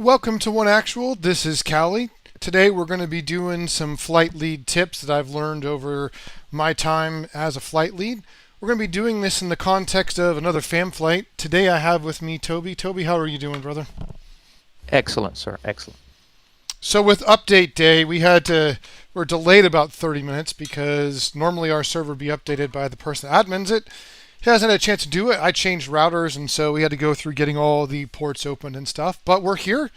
Welcome to One Actual. This is Callie. Today we're going to be doing some flight lead tips that I've learned over my time as a flight lead. We're going to be doing this in the context of another FAM flight. Today I have with me Toby. Toby, how are you doing, brother? Excellent, sir. Excellent. So with update day, we're delayed about 30 minutes because normally our server would be updated by the person that admins it. He hasn't had a chance to do it. I changed routers, and so we had to go through getting all the ports open and stuff. But we're here.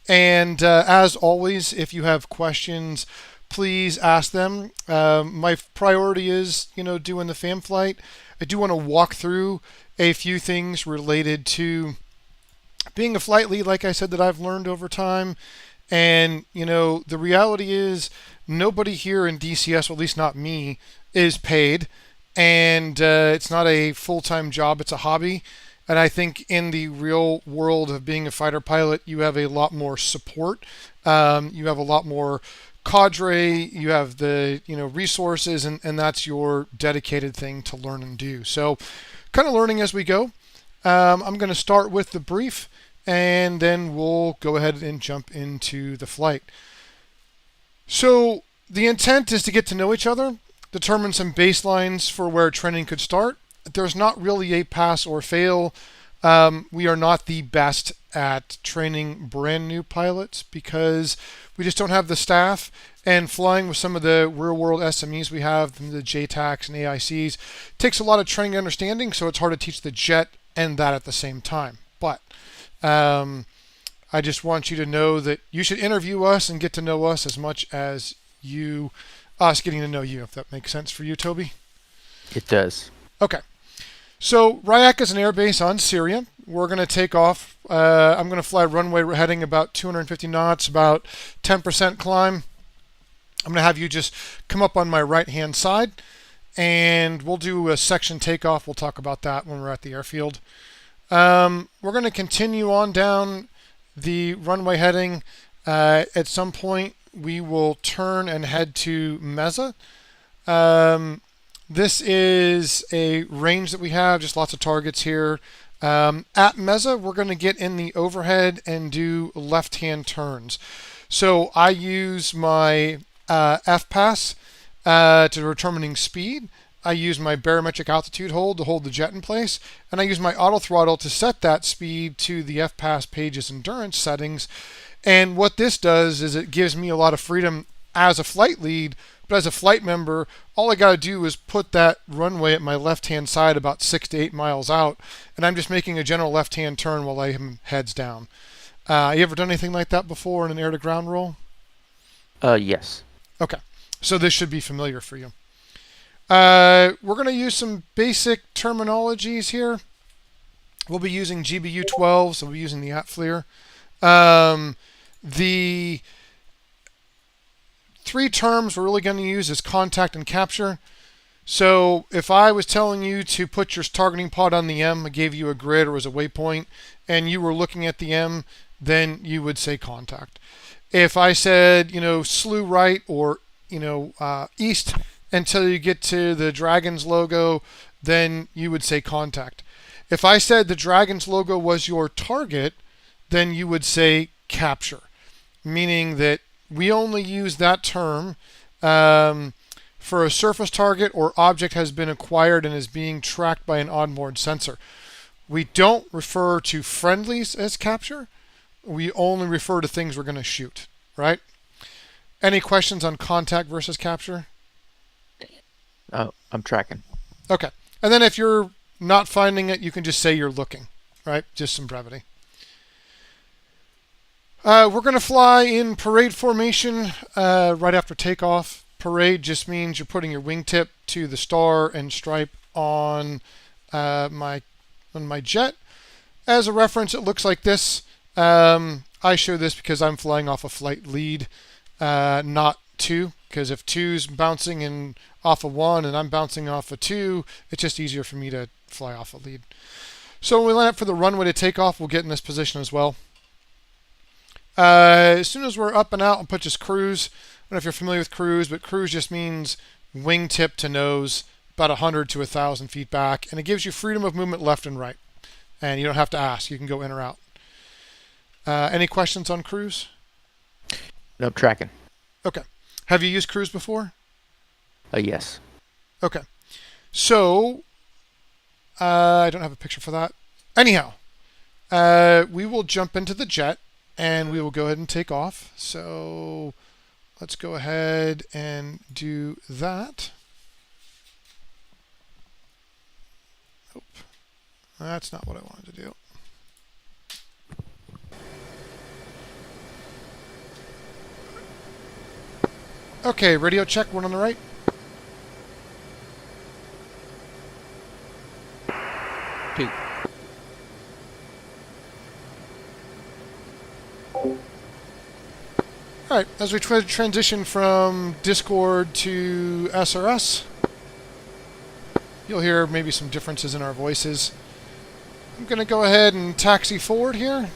And as always, if you have questions, please ask them. My priority is, doing the FAM flight. I do want to walk through a few things related to being a flight lead, like I said, that I've learned over time. And, the reality is nobody here in DCS, or at least not me, is paid. And it's not a full-time job, it's a hobby. And I think in the real world of being a fighter pilot, you have a lot more support. You have a lot more cadre, you have the resources, and that's your dedicated thing to learn and do. So kind of learning as we go. I'm going to start with the brief, and then we'll go ahead and jump into the flight. So the intent is to get to know each other, determine some baselines for where training could start. There's not really a pass or fail. We are not the best at training brand new pilots because we just don't have the staff, and flying with some of the real world SMEs we have, the JTACs and AICs, takes a lot of training and understanding, so it's hard to teach the jet and that at the same time. But I just want you to know that you should interview us and get to know us as much as us getting to know you, if that makes sense for you, Toby. It does. Okay. So Ryak is an airbase on Syria. We're going to take off. I'm going to fly runway heading about 250 knots, about 10% climb. I'm going to have you just come up on my right-hand side, and we'll do a section takeoff. We'll talk about that when we're at the airfield. We're going to continue on down the runway heading. At some point, we will turn and head to Meza. This is a range that we have, just lots of targets here. At Meza, we're going to get in the overhead and do left-hand turns. So I use my FPAS to determining speed. I use my barometric altitude hold to hold the jet in place, and I use my auto throttle to set that speed to the FPAS page's endurance settings. And what this does is it gives me a lot of freedom as a flight lead, but as a flight member, all I got to do is put that runway at my left-hand side about 6 to 8 miles out, and I'm just making a general left-hand turn while I am heads down. You ever done anything like that before in an air-to-ground roll? Yes. Okay, so this should be familiar for you. We're going to use some basic terminologies here. We'll be using GBU 12, so we'll be using the ATFLIR. The three terms we're really going to use is contact and capture. So if I was telling you to put your targeting pod on the M, I gave you a grid or as a waypoint, and you were looking at the M, then you would say contact. If I said, slew right or, east until you get to the Dragon's logo, then you would say contact. If I said the Dragon's logo was your target, then you would say capture, meaning that we only use that term for a surface target or object has been acquired and is being tracked by an onboard sensor. We don't refer to friendlies as capture. We only refer to things we're going to shoot, right? Any questions on contact versus capture? Oh, I'm tracking. Okay. And then if you're not finding it, you can just say you're looking, right? Just some brevity. We're going to fly in parade formation right after takeoff. Parade just means you're putting your wingtip to the star and stripe on my jet. As a reference, it looks like this. I show this because I'm flying off a flight lead, not 2. Because if 2's bouncing in off of 1 and I'm bouncing off of 2, it's just easier for me to fly off a lead. So when we line up for the runway to take off, we'll get in this position as well. As soon as we're up and out, I'll put just cruise. I don't know if you're familiar with cruise, but cruise just means wingtip to nose, about 100 to 1,000 feet back, and it gives you freedom of movement left and right. And you don't have to ask. You can go in or out. Any questions on cruise? No, tracking. Okay. Have you used cruise before? Yes. Okay. So, I don't have a picture for that. Anyhow, we will jump into the jet and we will go ahead and take off. So, let's go ahead and do that. Nope. That's not what I wanted to do. Okay, radio check, one on the right. Two. Alright, as we transition from Discord to SRS, you'll hear maybe some differences in our voices. I'm going to go ahead and taxi forward here.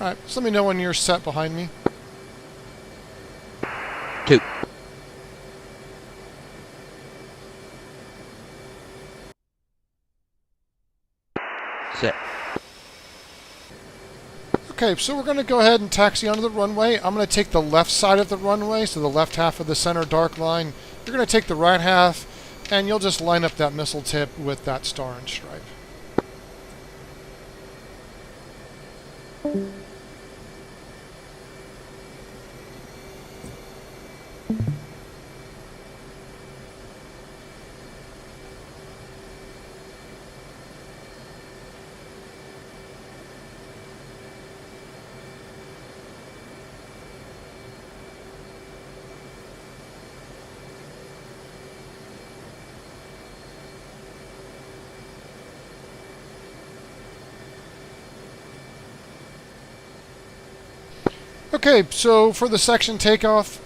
Alright, so let me know when you're set behind me. Two. Set. Okay, so we're going to go ahead and taxi onto the runway. I'm going to take the left side of the runway, so the left half of the center dark line. You're going to take the right half, and you'll just line up that missile tip with that star and stripe. Okay, so for the section takeoff,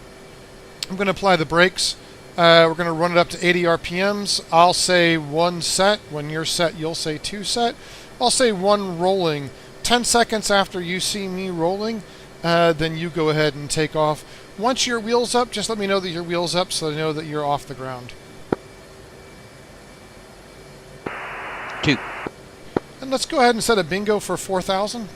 I'm going to apply the brakes. We're going to run it up to 80 RPMs. I'll say 1 set. When you're set, you'll say 2 set. I'll say 1 rolling. 10 seconds after you see me rolling, then you go ahead and take off. Once your wheel's up, just let me know that your wheel's up so I know that you're off the ground. 2. And let's go ahead and set a bingo for 4,000.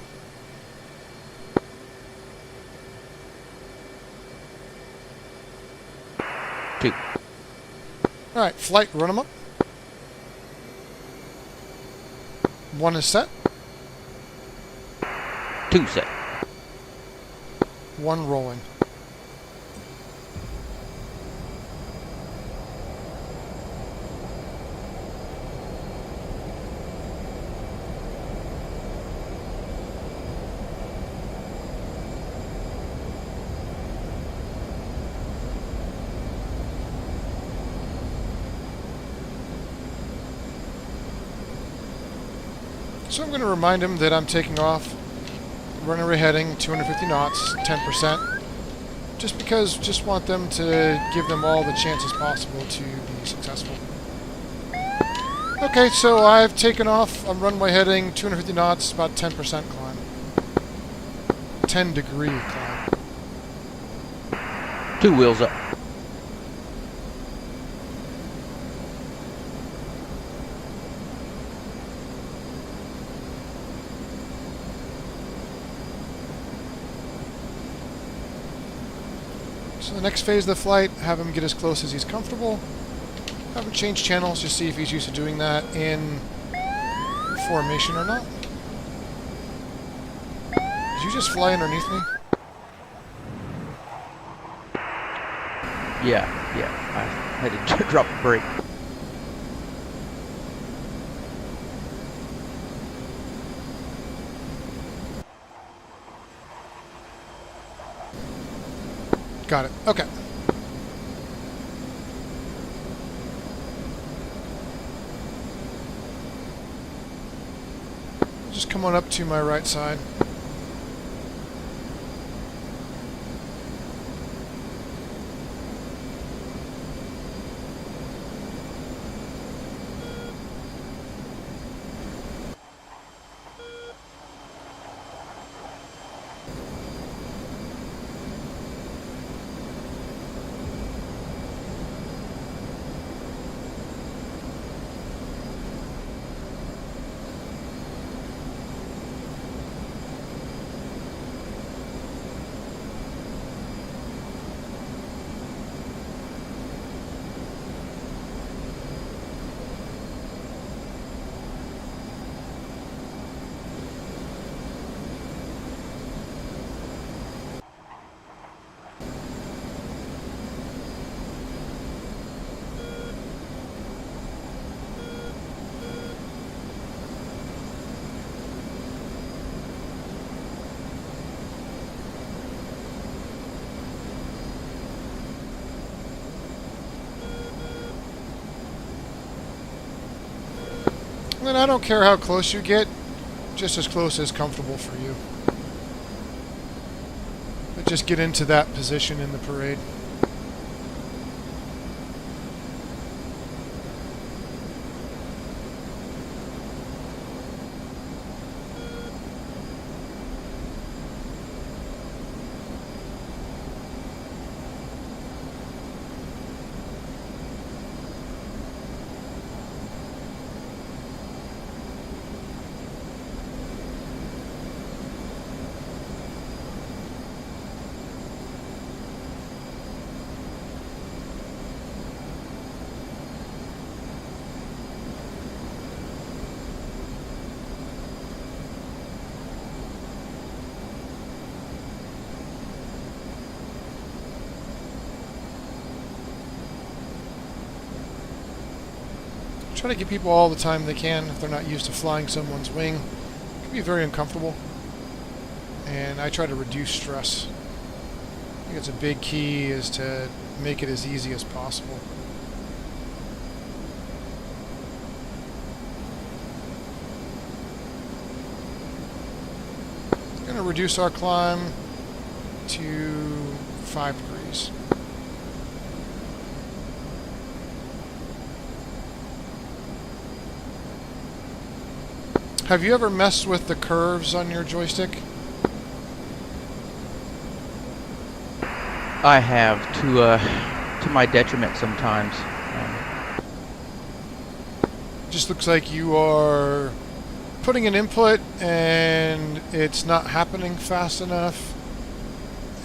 Alright, flight, run them up. 1 is set. 2 set. 1 rolling. So I'm going to remind him that I'm taking off, runway heading 250 knots, 10%, just because just want them to give them all the chances possible to be successful. Okay, so I've taken off, I'm runway heading 250 knots, about 10% climb. 10-degree climb. 2 wheels up. So the next phase of the flight, have him get as close as he's comfortable. Have him change channels, just see if he's used to doing that in formation or not. Did you just fly underneath me? Yeah, I had to drop the brake. Got it. Okay. Just come on up to my right side. And then I don't care how close you get, just as close as comfortable for you. But just get into that position in the parade. Try to give people all the time they can if they're not used to flying someone's wing. It can be very uncomfortable. And I try to reduce stress. I think it's a big key is to make it as easy as possible. Going to reduce our climb to 5 degrees. Have you ever messed with the curves on your joystick? I have, to my detriment sometimes. Just looks like you are putting an input and it's not happening fast enough,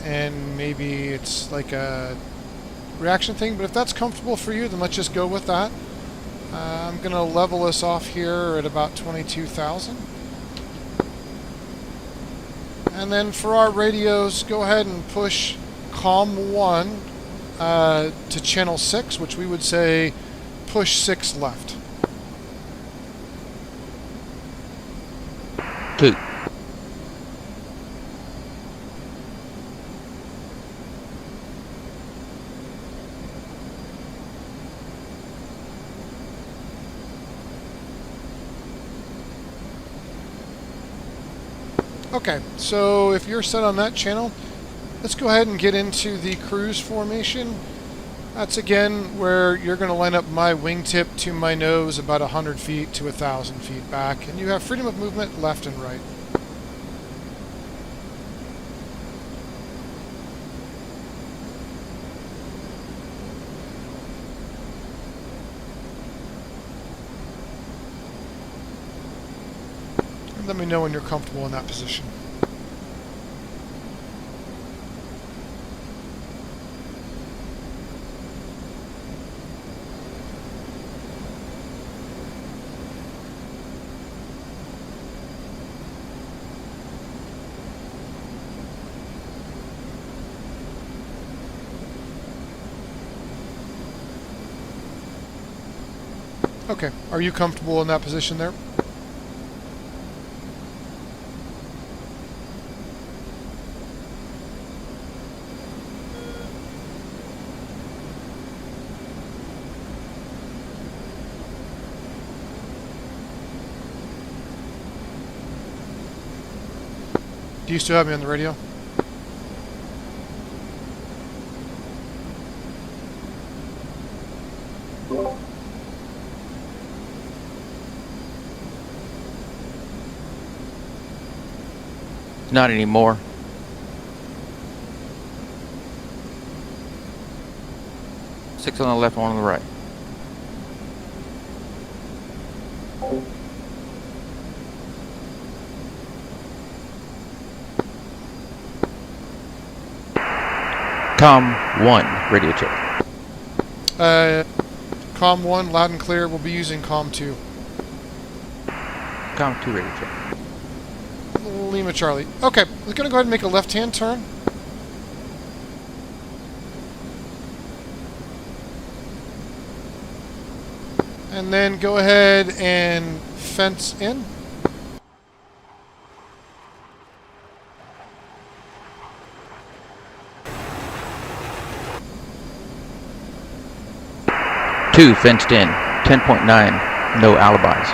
and maybe it's like a reaction thing, but if that's comfortable for you, then let's just go with that. I'm going to level us off here at about 22,000. And then for our radios, go ahead and push COM 1 to channel 6, which we would say push 6 left. 2. Okay, so if you're set on that channel, let's go ahead and get into the cruise formation. That's again where you're going to line up my wingtip to my nose about 100 feet to 1,000 feet back, and you have freedom of movement left and right. Let me know when you're comfortable in that position. Okay. Are you comfortable in that position there? Do you still have me on the radio? Not anymore. Six on the left, one on the right. Com 1, radio check. Com 1, loud and clear. We'll be using Com 2. Com 2, radio check. Lima Charlie. Okay, we're going to go ahead and make a left-hand turn. And then go ahead and fence in. Two, fenced in. 10.9, no alibis.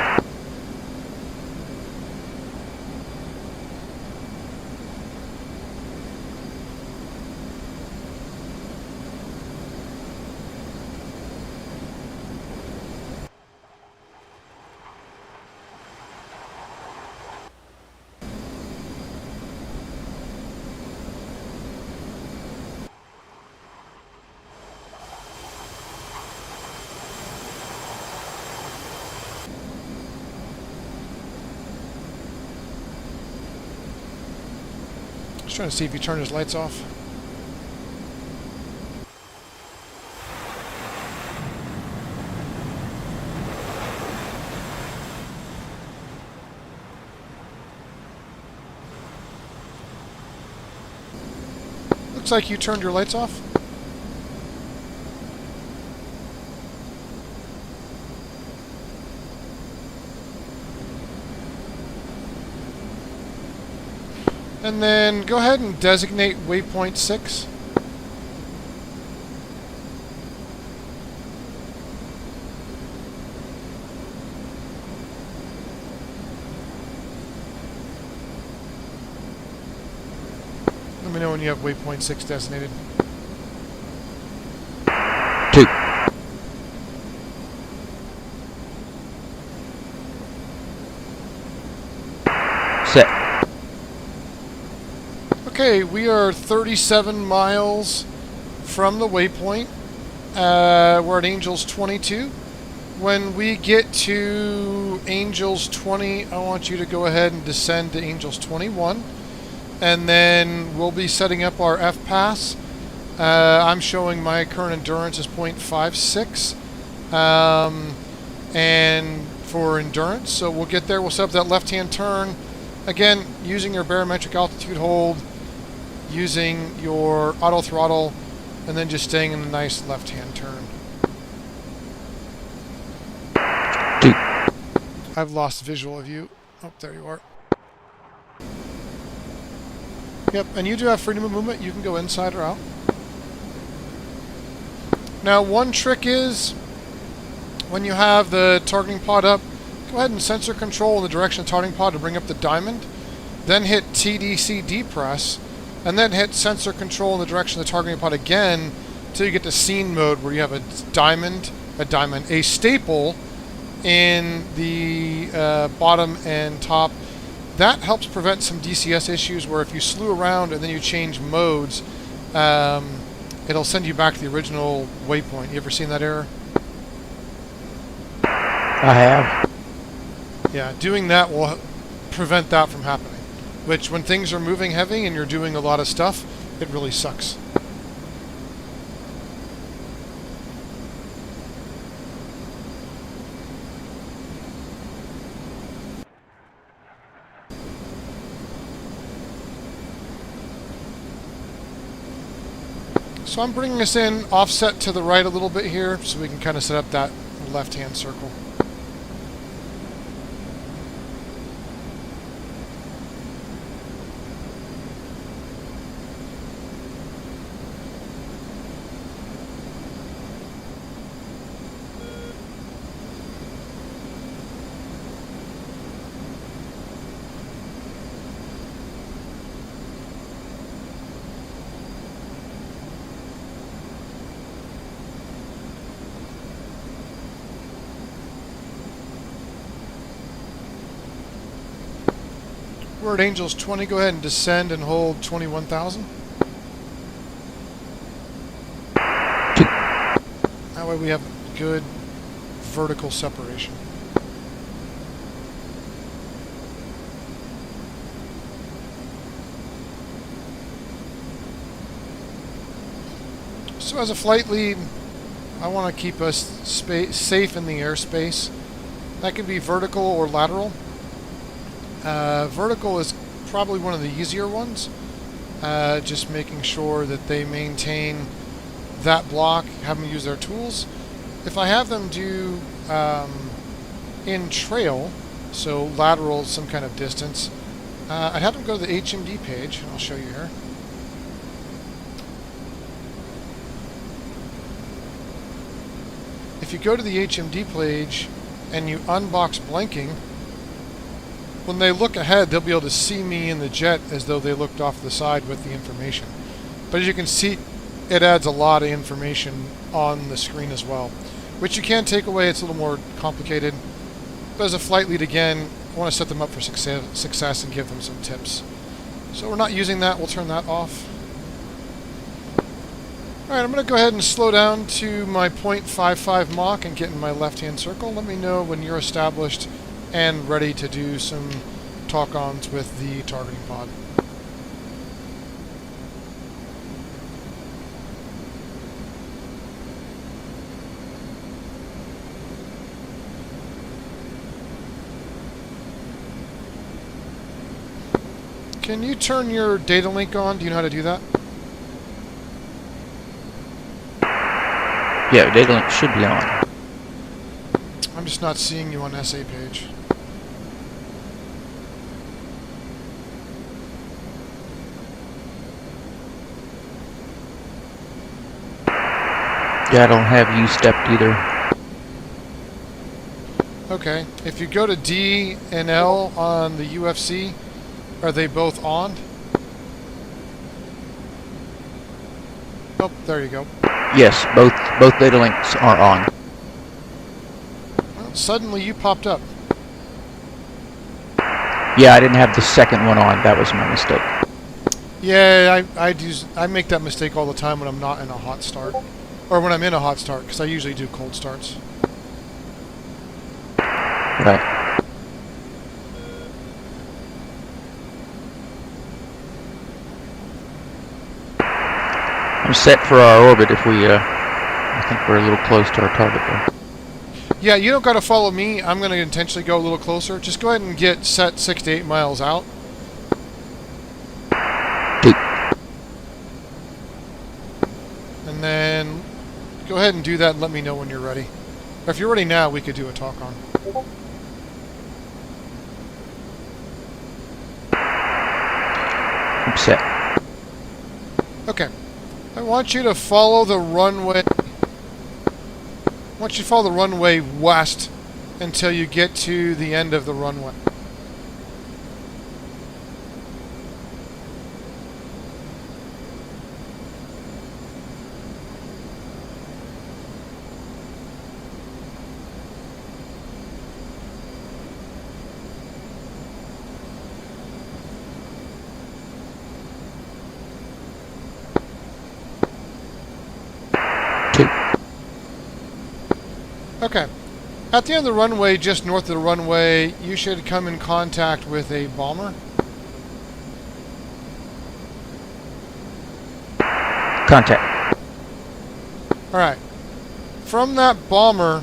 Just trying to see if he turned his lights off. Looks like you turned your lights off. And then go ahead and designate waypoint 6. Let me know when you have waypoint 6 designated. 2. Set. Okay, we are 37 miles from the waypoint. We're at Angels 22. When we get to Angels 20, I want you to go ahead and descend to Angels 21. And then we'll be setting up our F-pass. I'm showing my current endurance is 0.56. And for endurance, so we'll get there. We'll set up that left-hand turn. Again, using your barometric altitude hold, using your auto throttle, and then just staying in a nice left-hand turn. 2. I've lost visual of you. Oh, there you are. Yep, and you do have freedom of movement. You can go inside or out. Now, one trick is, when you have the targeting pod up, go ahead and sensor control in the direction of the targeting pod to bring up the diamond. Then hit TDC depress, and then hit sensor control in the direction of the targeting pod again until you get to scene mode where you have a staple in the bottom and top. That helps prevent some DCS issues where if you slew around and then you change modes, it'll send you back to the original waypoint. You ever seen that error? I have. Yeah, doing that will prevent that from happening. Which, when things are moving heavy and you're doing a lot of stuff, it really sucks. So I'm bringing us in offset to the right a little bit here so we can kind of set up that left-hand circle. We're at Angels 20. Go ahead and descend and hold 21,000. That way we have good vertical separation. So as a flight lead, I want to keep us safe in the airspace. That can be vertical or lateral. Vertical is probably one of the easier ones. Just making sure that they maintain that block, have them use their tools. If I have them do in trail, so lateral some kind of distance, I'd have them go to the HMD page, and I'll show you here. If you go to the HMD page and you unbox blanking, when they look ahead, they'll be able to see me in the jet as though they looked off the side with the information. But as you can see, it adds a lot of information on the screen as well, which you can take away. It's a little more complicated. But as a flight lead, again, I want to set them up for success and give them some tips. So we're not using that. We'll turn that off. Alright, I'm going to go ahead and slow down to my 0.55 Mach and get in my left-hand circle. Let me know when you're established and ready to do some talk-ons with the targeting pod. Can you turn your data link on? Do you know how to do that? Yeah, data link should be on. I'm just not seeing you on SA page. Yeah, I don't have U stepped either. Okay, if you go to D and L on the UFC, are they both on? Oh, there you go. Yes, both data links are on. Well, suddenly you popped up. Yeah, I didn't have the second one on. That was my mistake. Yeah, I make that mistake all the time when I'm not in a hot start. Or when I'm in a hot start, because I usually do cold starts. Right. I'm set for our orbit if we, I think we're a little close to our target there. Yeah, you don't got to follow me. I'm going to intentionally go a little closer. Just go ahead and get set 6 to 8 miles out. And then go ahead and do that and let me know when you're ready. Or if you're ready now, we could do a talk on. I'm set. Okay. I want you to follow the runway. I want you to follow the runway west until you get to the end of the runway. Okay. At the end of the runway, just north of the runway, you should come in contact with a bomber. Contact. Alright. From that bomber,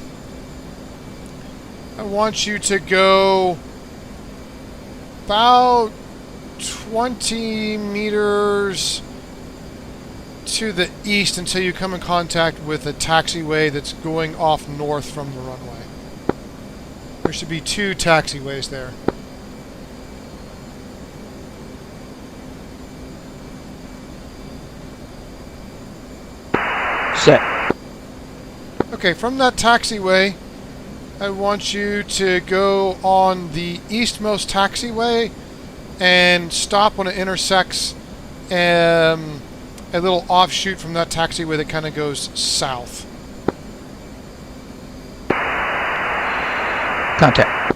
I want you to go about 20 meters to the east until you come in contact with a taxiway that's going off north from the runway. There should be 2 taxiways there. Set. Okay, from that taxiway, I want you to go on the eastmost taxiway and stop when it intersects a little offshoot from that taxiway that kind of goes south. Contact.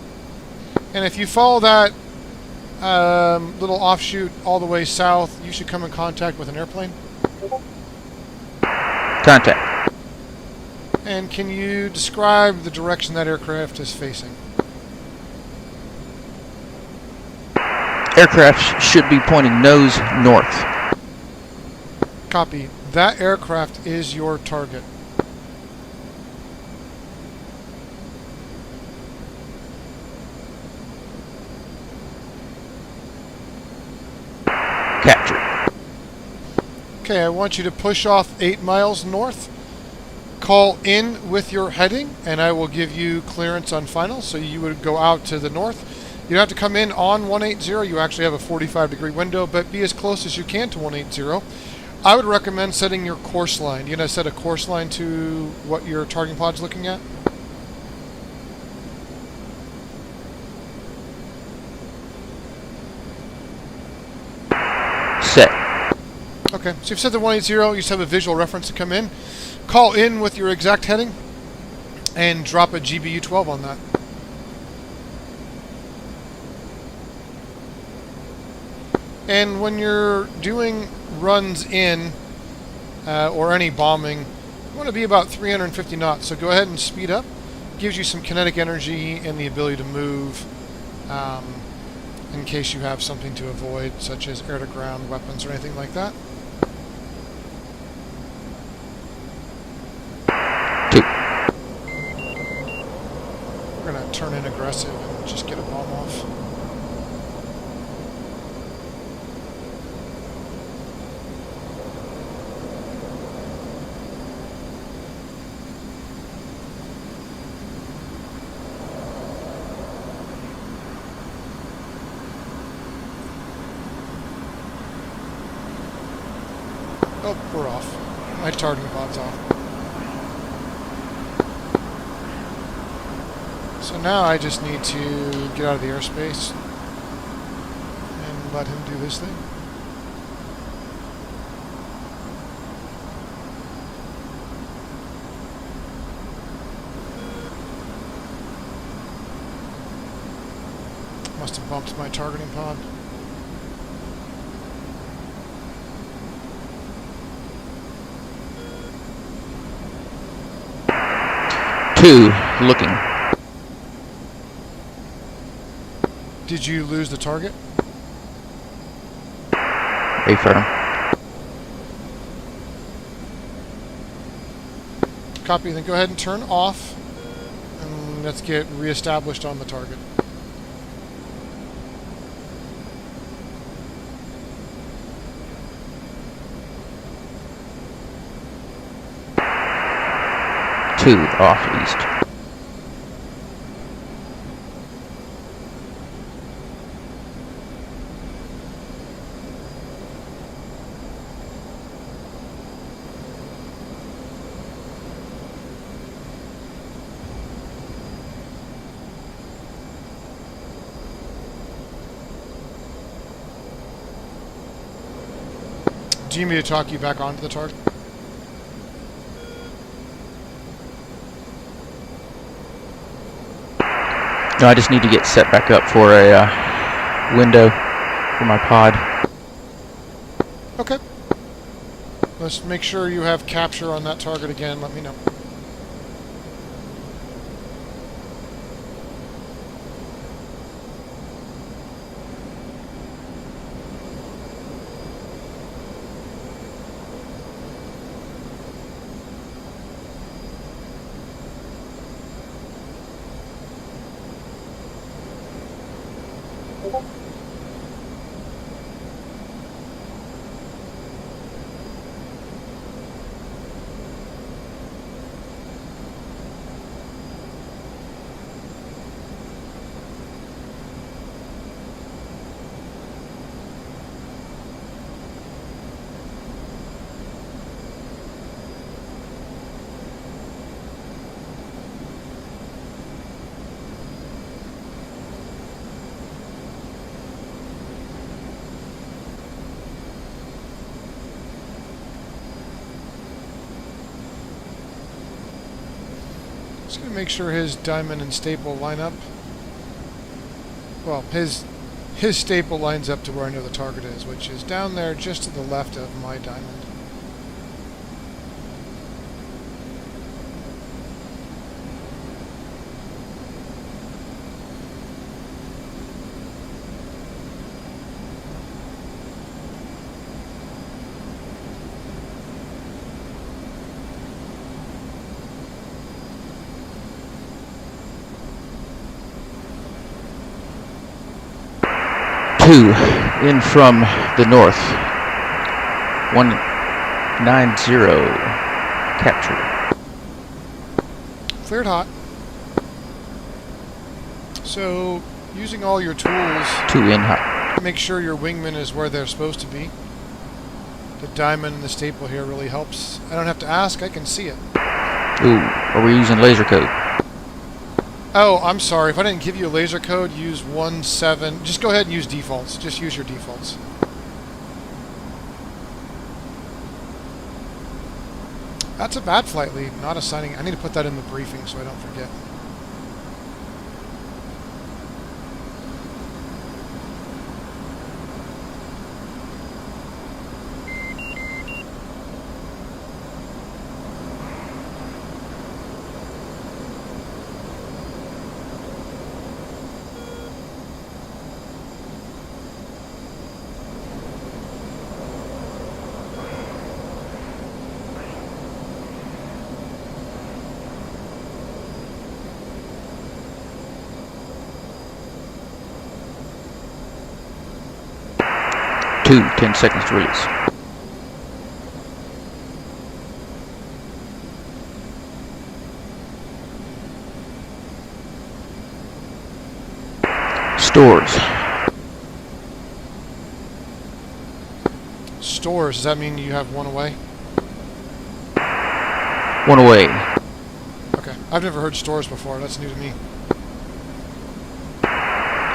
And if you follow that little offshoot all the way south, you should come in contact with an airplane. Contact. And can you describe the direction that aircraft is facing? Aircraft should be pointing nose north. Copy. That aircraft is your target. Captured. Okay, I want you to push off 8 miles north. Call in with your heading, and I will give you clearance on final. So you would go out to the north. You don't have to come in on 180. You actually have a 45-degree window, but be as close as you can to 180. I would recommend setting your course line. You know, set a course line to what your targeting pod's looking at. Set. Okay, so you've set the 180. You just have a visual reference to come in. Call in with your exact heading, and drop a GBU-12 on that. And when you're doing runs in, or any bombing, you want to be about 350 knots. So go ahead and speed up. Gives you some kinetic energy and the ability to move in case you have something to avoid, such as air-to-ground weapons or anything like that. 2. We're going to turn in aggressive and just get a bomb off. Oh, we're off. My targeting pod's off. So now I just need to get out of the airspace and let him do this thing. Must have bumped my targeting pod. Looking. Did you lose the target? Affirm. Copy, then go ahead and turn off, and let's get reestablished on the target. Off east. Do you need me to talk you back onto the target? No, I just need to get set back up for a window for my pod. Okay. Let's make sure you have capture on that target again. Let me know. Just going to make sure his diamond and staple line up. Well, his his staple lines up to where I know the target is, which is down there just to the left of my diamond. Two in from the north. 190 captured. Cleared hot. So, using all your tools, Two in hot. make sure your wingman is where they're supposed to be. The diamond and the staple here really helps. I don't have to ask, I can see it. Ooh, are we using laser code? Oh, I'm sorry. If I didn't give you a laser code, use 17. Just go ahead and use defaults. Just use your defaults. That's a bad flight lead, not assigning. I need to put that in the briefing so I don't forget. Two, 10 seconds to release. Stores. Stores, does that mean you have one away? One away. Okay. I've never heard stores before. That's new to me.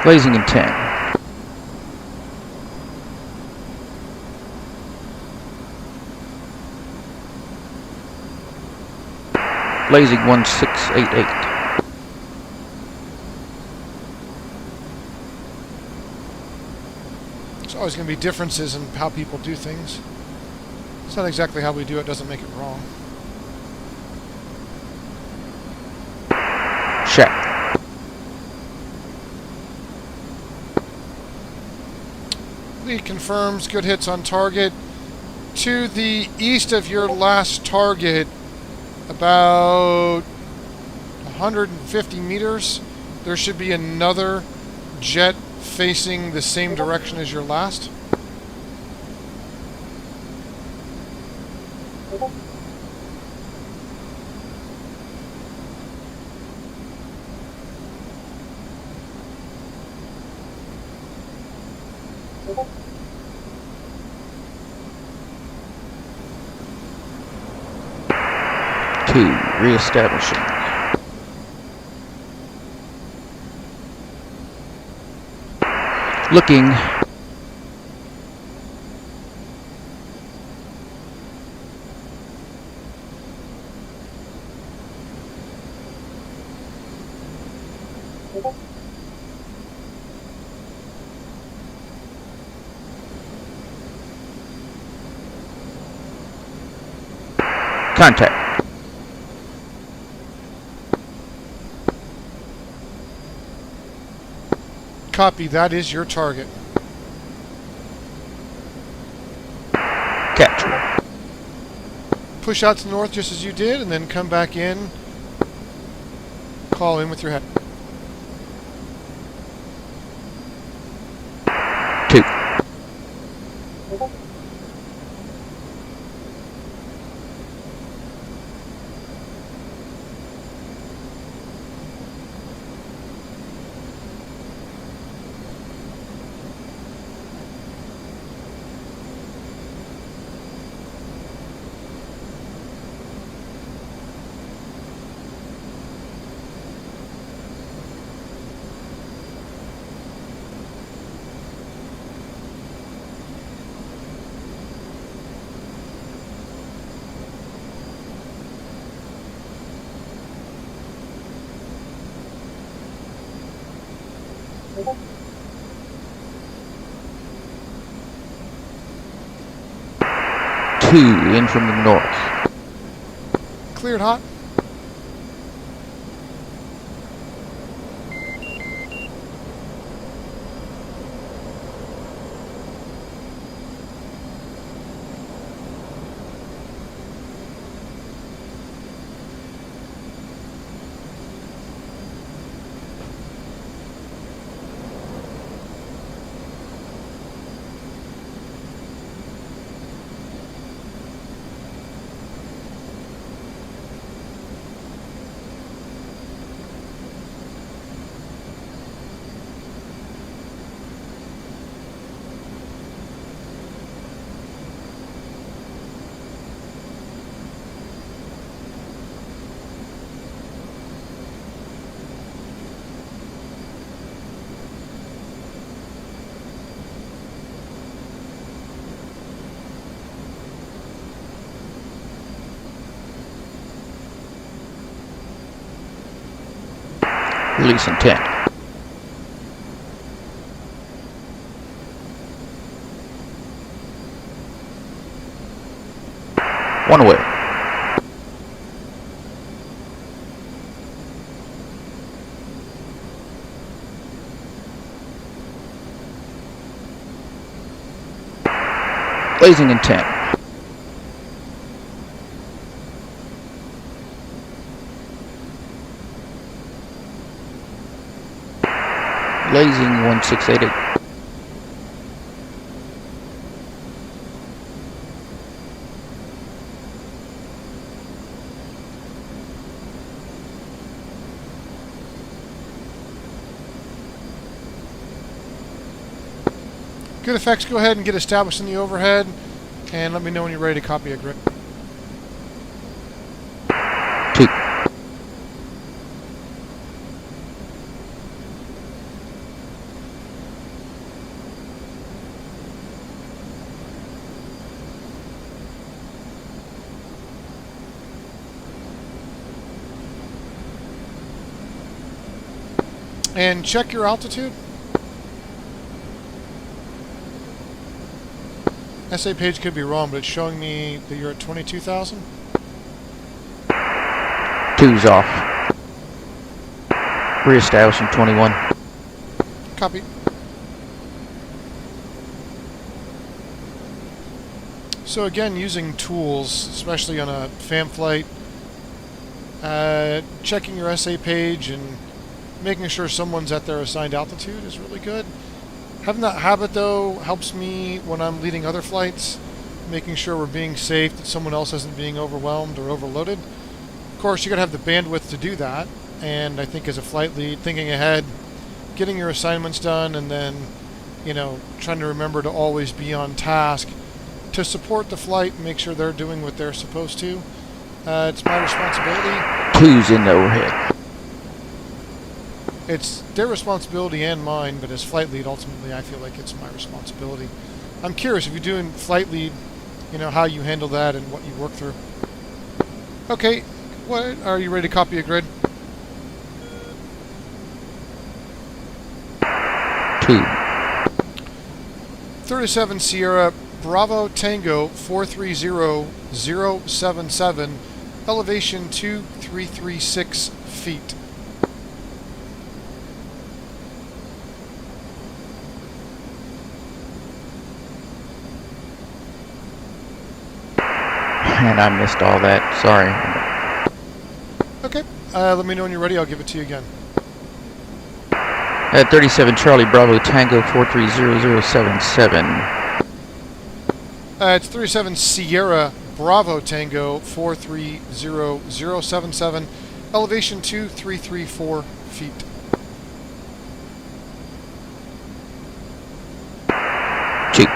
Blazing in 10. Blazing 1688. There's always going to be differences in how people do things. It's not exactly how we do it, doesn't make it wrong. Shack. Lead confirms good hits on target. To the east of your last target, about 150 meters, there should be another jet facing the same direction as your last. Two, reestablishing. Looking. Contact. Copy, that is your target. Capture. Push out to the north just as you did, and then come back in. Call in with your head. Two. 2 in from the north. Cleared hot. Release in 10. One away. Blazing in 10. Blazing 1688. Good effects, go ahead and get established in the overhead, and let me know when you're ready to copy a grid. 2. And check your altitude. SA page could be wrong, but it's showing me that you're at 22,000. 2's off. Reestablishing 21. Copy. So again, using tools, especially on a fan flight, checking your SA page and making sure someone's at their assigned altitude is really good. Having that habit, though, helps me when I'm leading other flights, making sure we're being safe, that someone else isn't being overwhelmed or overloaded. Of course, you got to have the bandwidth to do that, and I think as a flight lead, thinking ahead, getting your assignments done, and then, you know, trying to remember to always be on task to support the flight and make sure they're doing what they're supposed to. It's my responsibility. 2's in the overhead. It's their responsibility and mine, but as flight lead, ultimately, I feel like it's my responsibility. I'm curious, if you're doing flight lead, you know, how you handle that and what you work through. Okay, what are you ready to copy a grid? 2. 37 Sierra Bravo Tango 430077, elevation 2336 feet. And I missed all that. Sorry. Okay, let me know when you're ready. I'll give it to you again. At 37 Charlie Bravo Tango 430077. It's 37 Sierra Bravo Tango 430077, elevation 2334 feet. Cheap.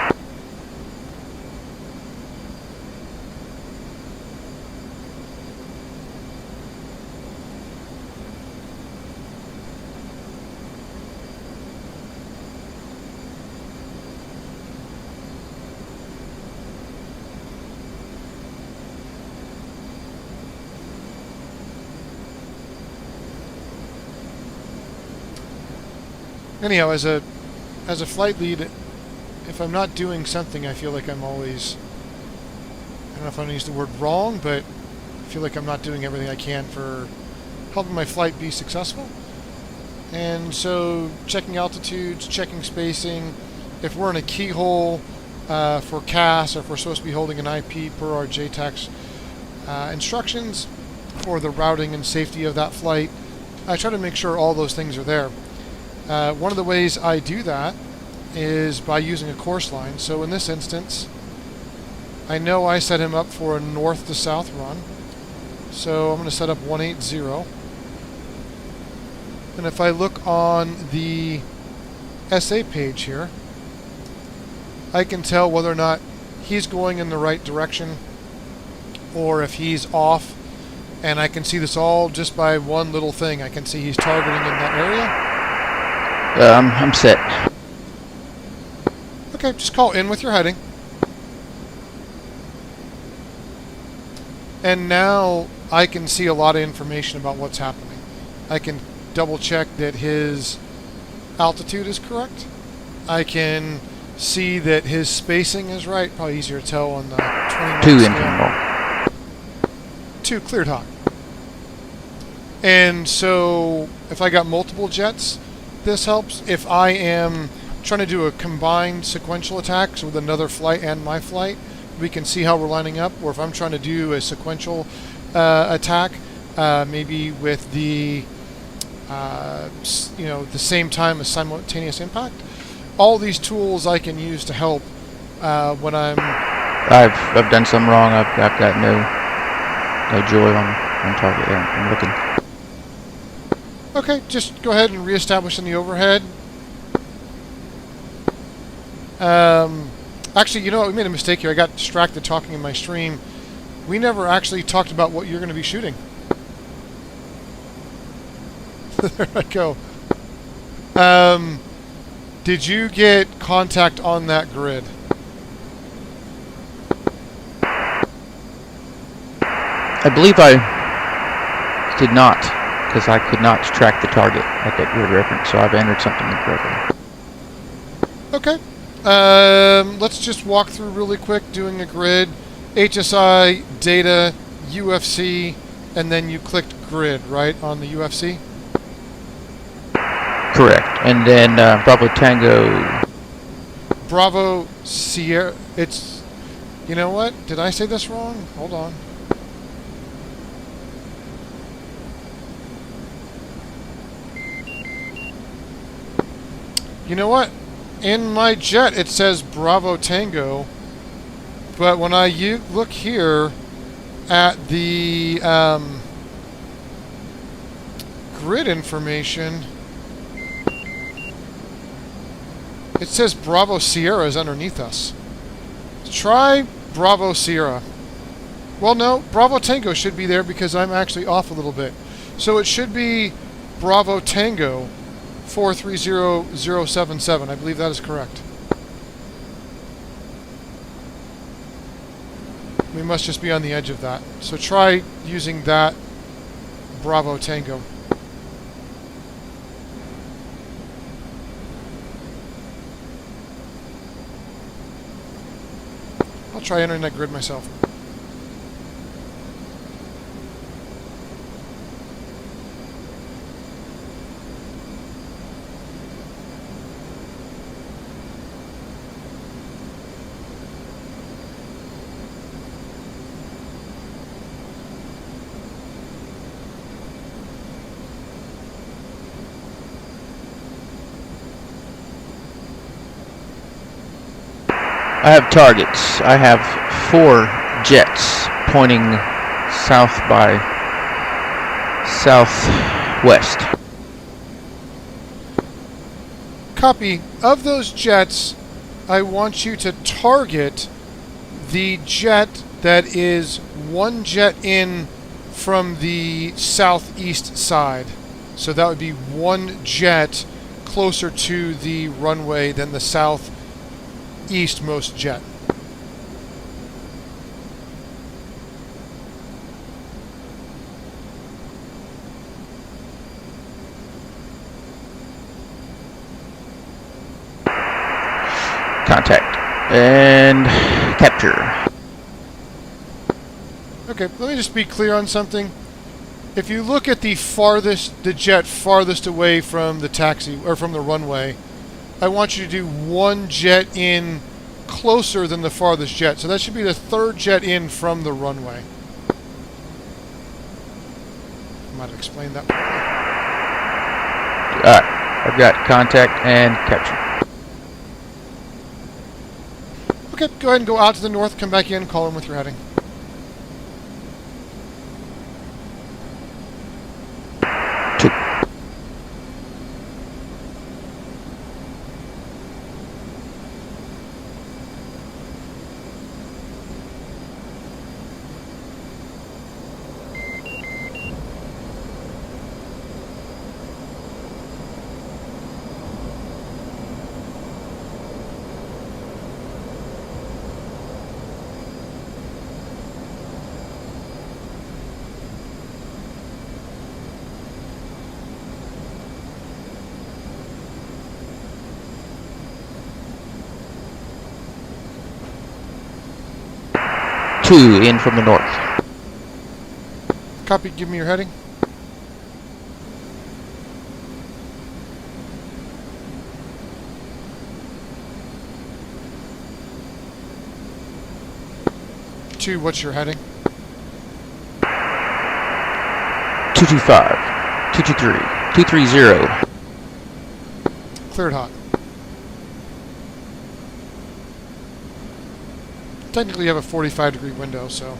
Anyhow, as a flight lead, if I'm not doing something, I feel like I'm always don't know if I'm going to use the word wrong, but I feel like I'm not doing everything I can for helping my flight be successful. And so checking altitudes, checking spacing. If we're in a keyhole for CAS, or if we're supposed to be holding an IP per our JTAC's instructions for the routing and safety of that flight, I try to make sure all those things are there. One of the ways I do that is by using a course line. So in this instance, I know I set him up for a north to south run. So I'm going to set up 180. And if I look on the SA page here, I can tell whether or not he's going in the right direction or if he's off. And I can see this all just by one little thing. I can see he's targeting in that area. I'm set. Okay, just call in with your heading. And now I can see a lot of information about what's happening. I can double check that his altitude is correct. I can see that his spacing is right. Probably easier to tell on the 20 2 scale. incoming. 2 cleared hot. And so if I got multiple jets, this helps. If I am trying to do a combined sequential attack, so with another flight and my flight, we can see how we're lining up. Or if I'm trying to do a sequential attack, maybe with the the same time as simultaneous impact. All these tools I can use to help when I've done some wrong. I've got no joy on target. I'm looking. Okay, just go ahead and reestablish in the overhead. Actually, you know what? We made a mistake here. I got distracted talking in my stream. We never actually talked about what you're going to be shooting. There I go. Did you get contact on that grid? I believe I did not, because I could not track the target at that grid reference, so I've entered something incorrectly. Okay. Let's just walk through really quick, doing a grid. HSI, data, UFC, and then you clicked grid, right, on the UFC? Correct. And then Bravo Tango. Bravo Sierra. It's. You know what? Did I say this wrong? Hold on. You know what? In my jet it says Bravo Tango, but when I look here at the grid information, it says Bravo Sierra is underneath us. Try Bravo Sierra. Well, no, Bravo Tango should be there because I'm actually off a little bit. So it should be Bravo Tango 430077. I believe that is correct. We must just be on the edge of that. So try using that Bravo Tango. I'll try entering that grid myself. I have targets. I have 4 jets pointing south by southwest. Copy. Of those jets, I want you to target the jet that is one jet in from the southeast side. So that would be one jet closer to the runway than the southeastmost jet. Contact and capture. Okay, let me just be clear on something. If you look at the jet farthest away from the taxi, or from the runway, I want you to do one jet in closer than the farthest jet. So that should be the third jet in from the runway. I might have explained that. I've got contact and capture. Okay, go ahead and go out to the north, come back in, call in with your heading. Two in from the north. Copy, give me your heading. Two, what's your heading? 225, 223, 230. Cleared hot. Technically you have a 45-degree window, so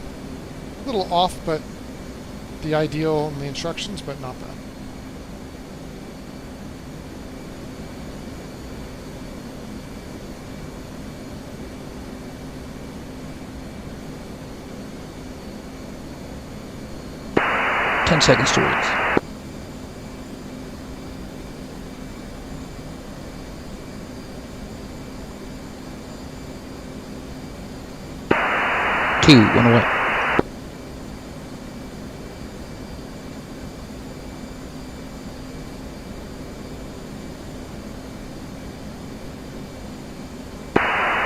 a little off, but the ideal in the instructions, but not bad. Ten seconds to release. Two, one away.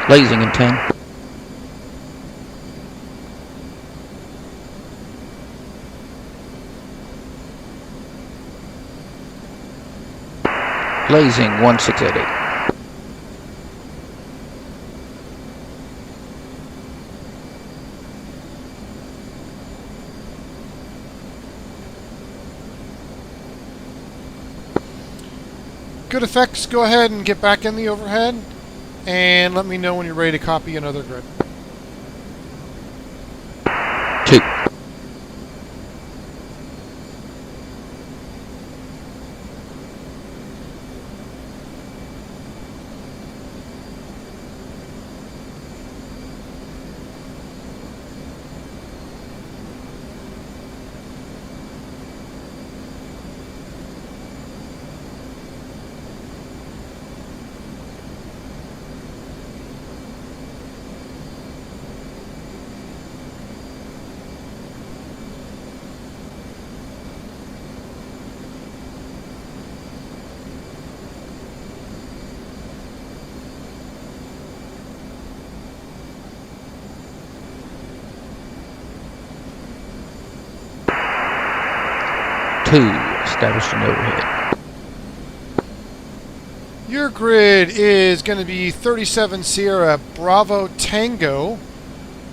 Blazing in 10. Blazing 1688. Good effects, go ahead and get back in the overhead and let me know when you're ready to copy another grid. Two. Two, established an overhead. Your grid is going to be 37 Sierra Bravo Tango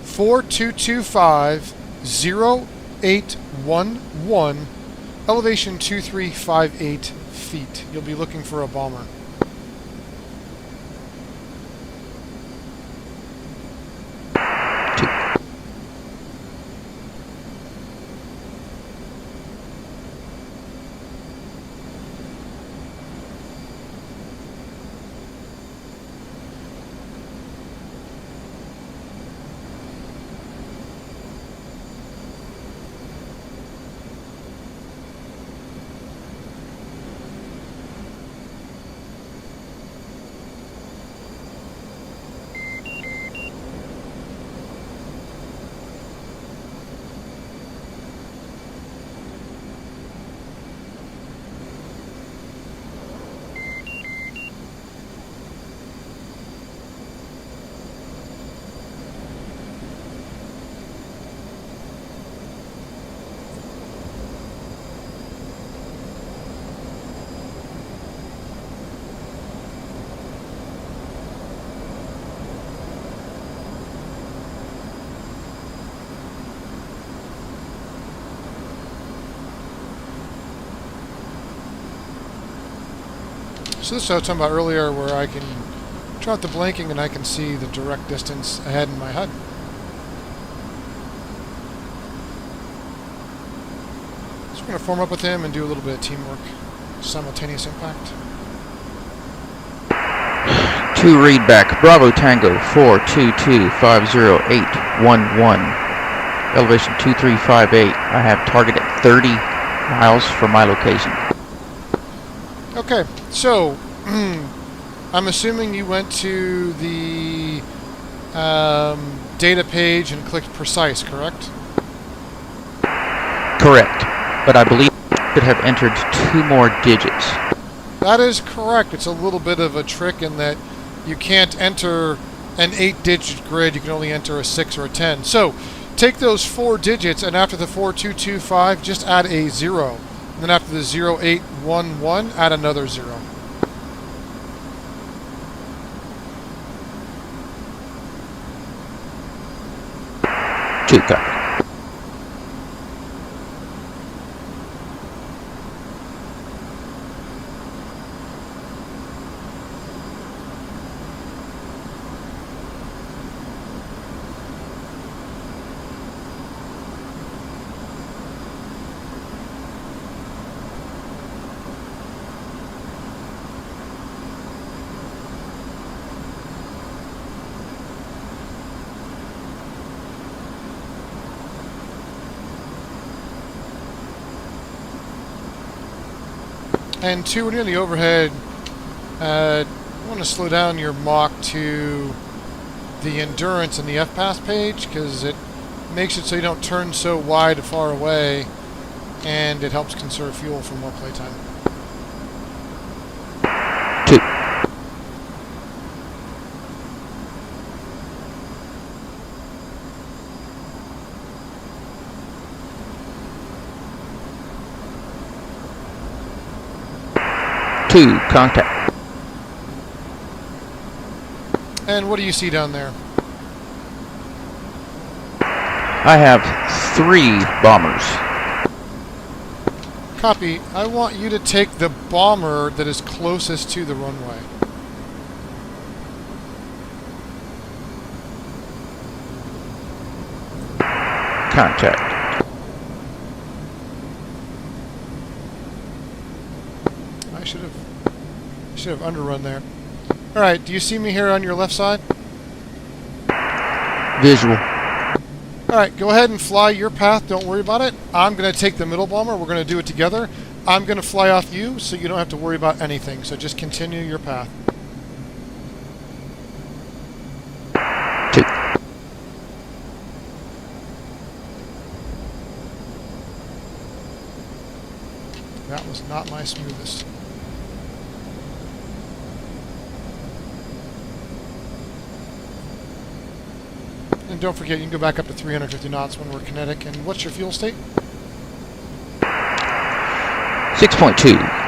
4225 0811, elevation 2358 feet. You'll be looking for a bomber. So this is what I was talking about earlier, where I can turn off the blinking and I can see the direct distance ahead in my HUD. So we're going to form up with him and do a little bit of teamwork. Simultaneous impact. 2 read back. Bravo Tango 422-50811. Elevation 2358. I have target at 30 miles from my location. Okay, so I'm assuming you went to the data page and clicked precise, correct? Correct. But I believe I could have entered 2 more digits. That is correct. It's a little bit of a trick in that you can't enter an 8-digit grid. You can only enter a 6 or a 10. So take those 4 digits, and after the 4225, just add a 0. And then after the 0811, add another 0. Two copy. And 2, when you're in the overhead, you want to slow down your Mach to the endurance in the FPath page, because it makes it so you don't turn so wide far away, and it helps conserve fuel for more playtime. 2. Contact. And what do you see down there? I have 3 bombers. Copy. I want you to take the bomber that is closest to the runway. Contact. I should have underrun there. All right. Do you see me here on your left side? Visual. All right. Go ahead and fly your path. Don't worry about it. I'm going to take the middle bomber. We're going to do it together. I'm going to fly off you, so you don't have to worry about anything. So just continue your path. 2. That was not my smoothest. And don't forget, you can go back up to 350 knots when we're kinetic. And what's your fuel state? 6.2.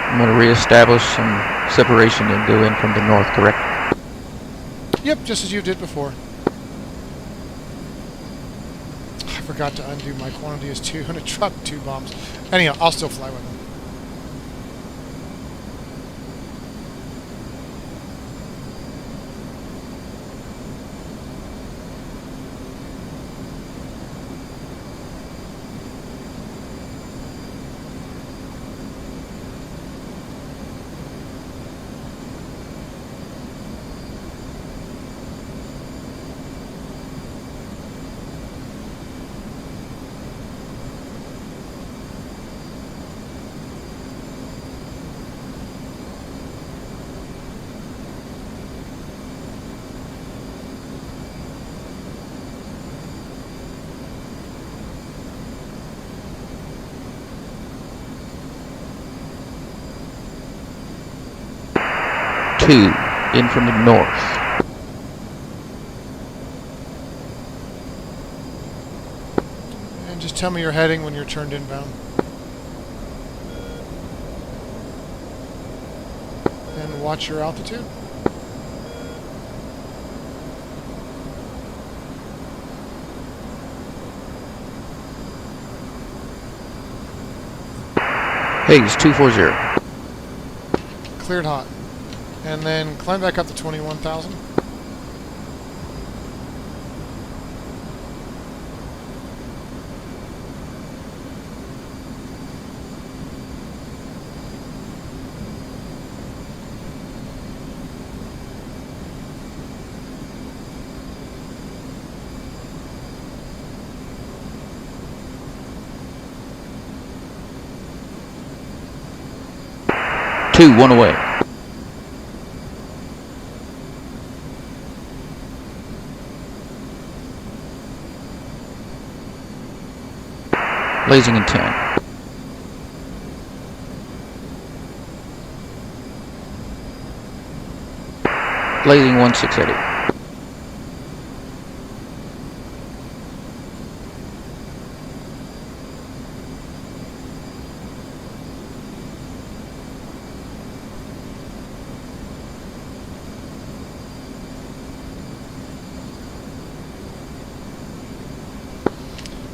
I'm going to reestablish some separation and go in from the north, correct? Yep, just as you did before. I forgot to undo my quantity as 2 and it dropped 2 bombs. Anyhow, I'll still fly with them. 2, in from the north. And just tell me your heading when you're turned inbound. And watch your altitude. Haze 240. Cleared hot. And then climb back up to 21,000. Two, one away. Blazing in 10. Blazing 1680.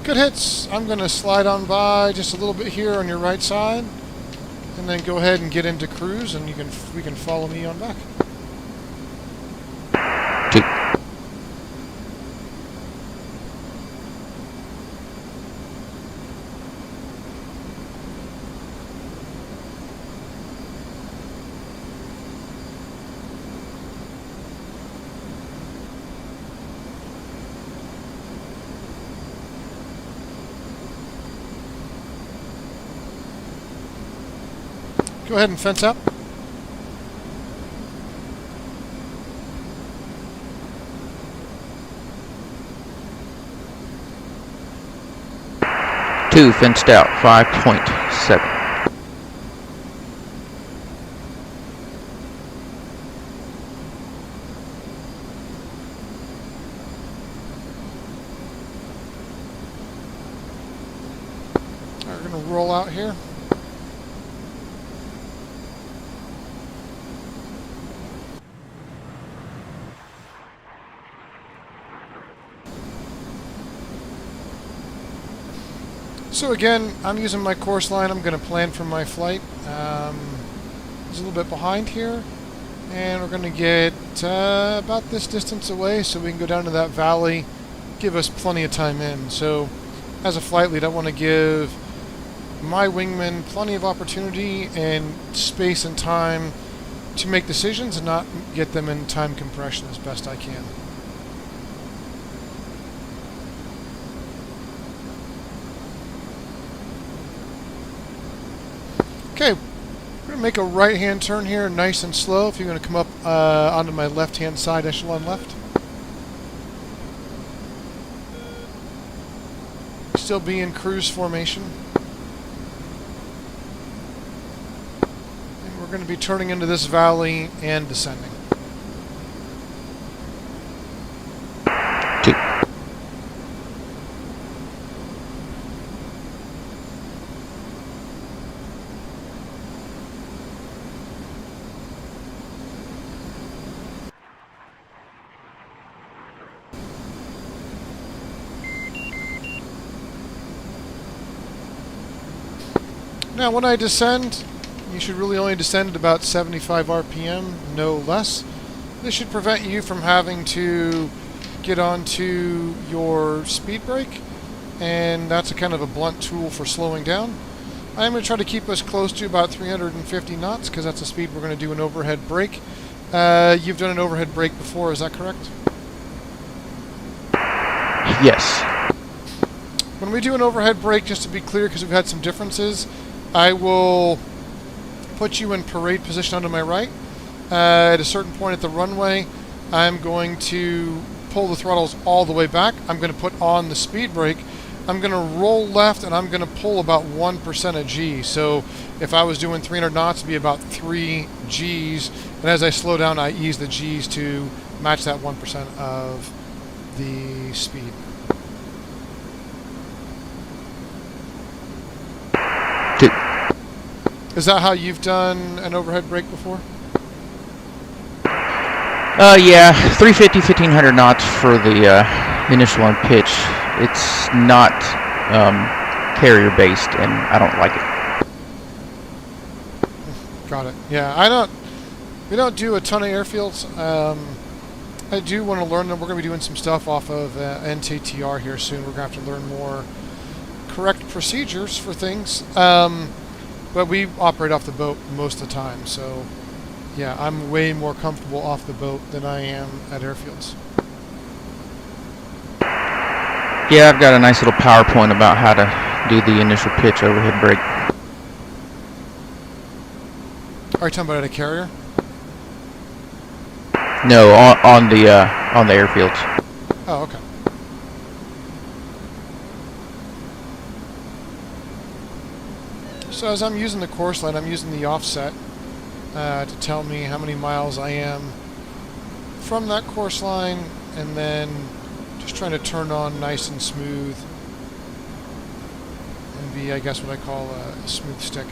Good hits. I'm going to slide on by just a little bit here on your right side, and then go ahead and get into cruise, and we can follow me on back. 2. Go ahead and fence up. Two, fenced out, 5.7. We're going to roll out here. So again, I'm using my course line. I'm going to plan for my flight. It's a little bit behind here, and we're going to get about this distance away so we can go down to that valley, give us plenty of time in. So as a flight lead, I want to give my wingmen plenty of opportunity and space and time to make decisions and not get them in time compression as best I can. Okay, we're going to make a right-hand turn here, nice and slow. If you're going to come up onto my left-hand side, echelon left. Still be in cruise formation. And we're going to be turning into this valley and descending. 2. Now when I descend, you should really only descend at about 75 RPM, no less. This should prevent you from having to get onto your speed brake, and that's a kind of a blunt tool for slowing down. I'm going to try to keep us close to about 350 knots because that's the speed we're going to do an overhead brake. You've done an overhead brake before, is that correct? Yes. When we do an overhead brake, just to be clear, because we've had some differences, I will put you in parade position onto my right. At a certain point at the runway, I'm going to pull the throttles all the way back. I'm going to put on the speed brake, I'm going to roll left and I'm going to pull about 1% of G. So if I was doing 300 knots, it'd be about 3 Gs. And as I slow down, I ease the Gs to match that 1% of the speed. Is that how you've done an overhead brake before? Yeah, 350, 1500 knots for the initial on pitch. It's not carrier based, and I don't like it. Got it. Yeah, we don't do a ton of airfields. I do want to learn them. We're going to be doing some stuff off of NTTR here soon. We're going to have to learn more correct procedures for things. But we operate off the boat most of the time, so yeah, I'm way more comfortable off the boat than I am at airfields. Yeah, I've got a nice little PowerPoint about how to do the initial pitch overhead brake. Are you talking about at a carrier? No, on the airfields. Oh, okay. So as I'm using the course line, I'm using the offset to tell me how many miles I am from that course line, and then just trying to turn on nice and smooth and be, I guess, what I call a smooth stick.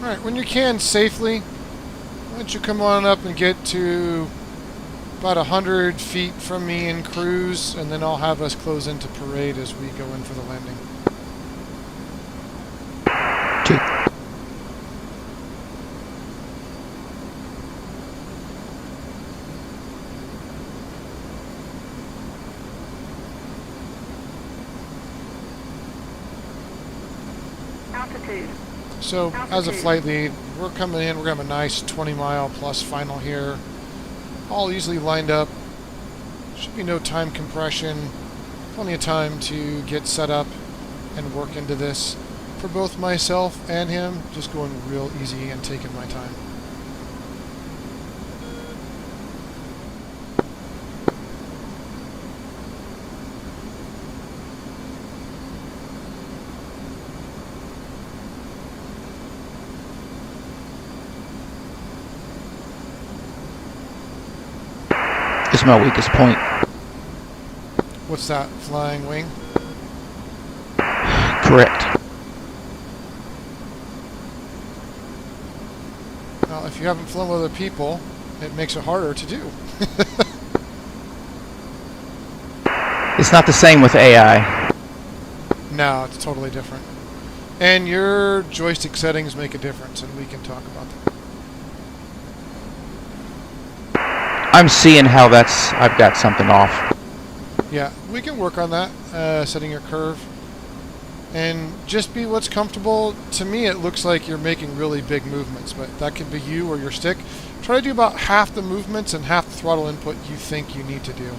Alright, when you can safely, why don't you come on up and get to about 100 feet from me and cruise, and then I'll have us close into parade as we go in for the landing. Altitude. So, as a flight lead, we're coming in, we're going to have a nice 20-mile plus final here. All easily lined up. Should be no time compression. Plenty of time to get set up and work into this. For both myself and him, just going real easy and taking my time. It's my weakest point. What's that? Flying wing? Correct. Well, if you haven't flown with other people, it makes it harder to do. It's not the same with AI. No, it's totally different. And your joystick settings make a difference, and we can talk about that. I'm seeing how I've got something off. Yeah, we can work on that, setting your curve. And just be what's comfortable. To me, it looks like you're making really big movements, but that could be you or your stick. Try to do about half the movements and half the throttle input you think you need to do.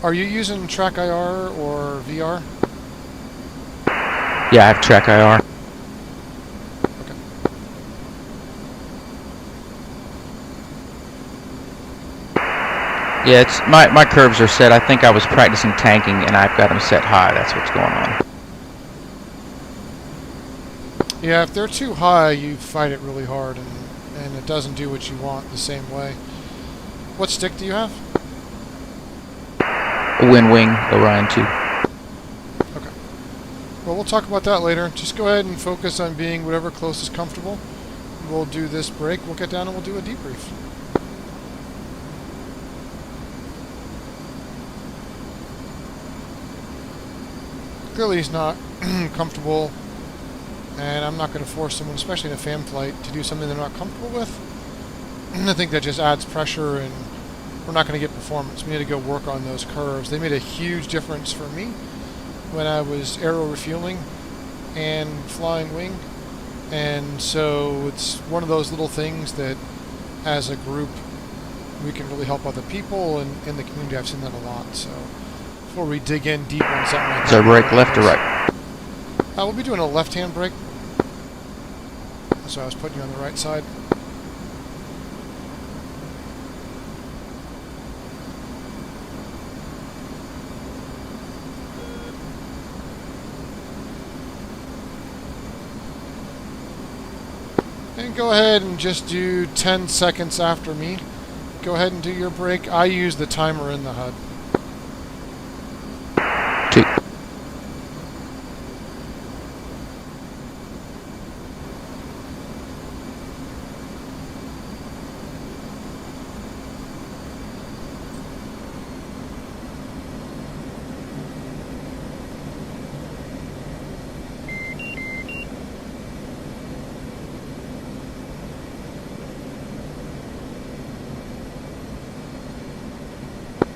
Are you using Track IR or VR? Yeah, I have track IR. Okay. Yeah, it's my curves are set. I think I was practicing tanking and I've got them set high. That's what's going on. Yeah, if they're too high, you fight it really hard, and it doesn't do what you want the same way. What stick do you have? A Wind Wing Orion 2. Okay. Well, we'll talk about that later. Just go ahead and focus on being whatever close is comfortable. We'll do this break. We'll get down and we'll do a debrief. Clearly he's not comfortable, and I'm not going to force someone, especially in a fan flight, to do something they're not comfortable with. I think that just adds pressure, and we're not going to get performance. We need to go work on those curves. They made a huge difference for me when I was aero refueling and flying wing, and so it's one of those little things that, as a group, we can really help other people, and in the community I've seen that a lot. So before we dig in deep on something like that. So brake left or right? We'll be doing a left-hand brake. So I was putting you on the right side. And go ahead and just do 10 seconds after me. Go ahead and do your brake. I use the timer in the HUD. 2.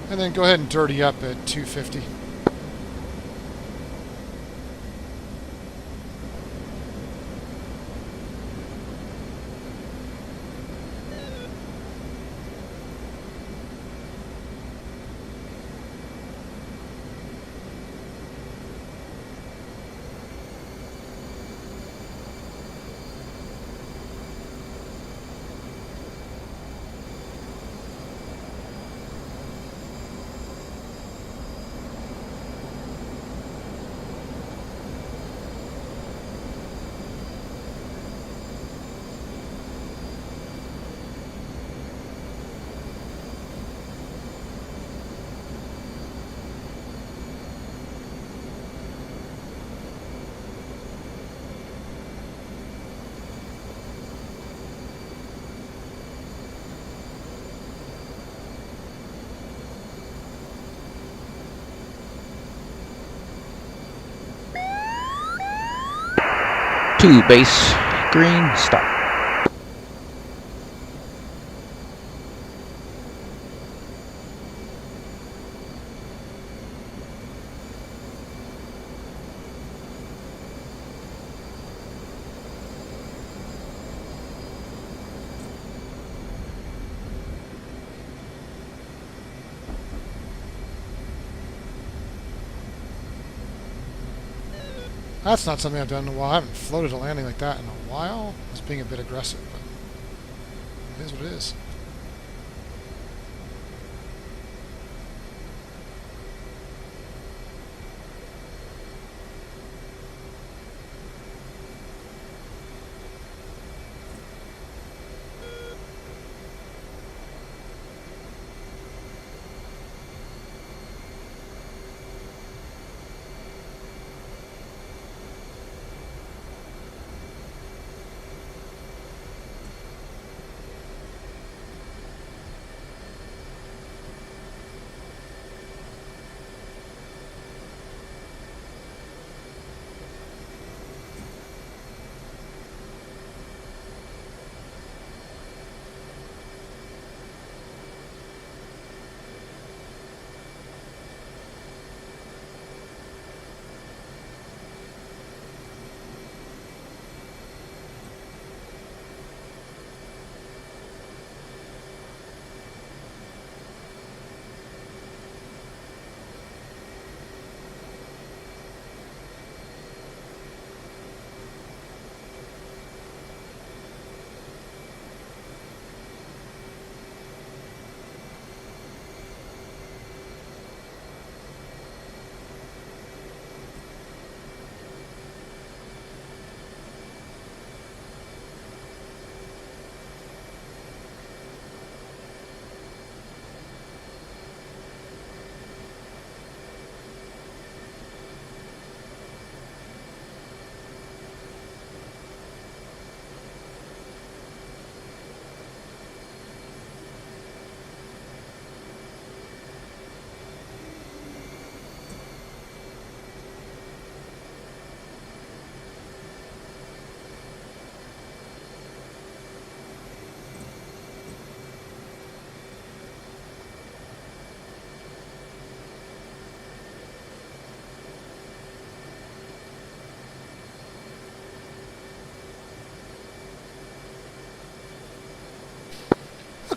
And then go ahead and dirty up at 250. Two base green stop. That's not something I've done in a while. I haven't floated a landing like that in a while. I was being a bit aggressive, but it is what it is.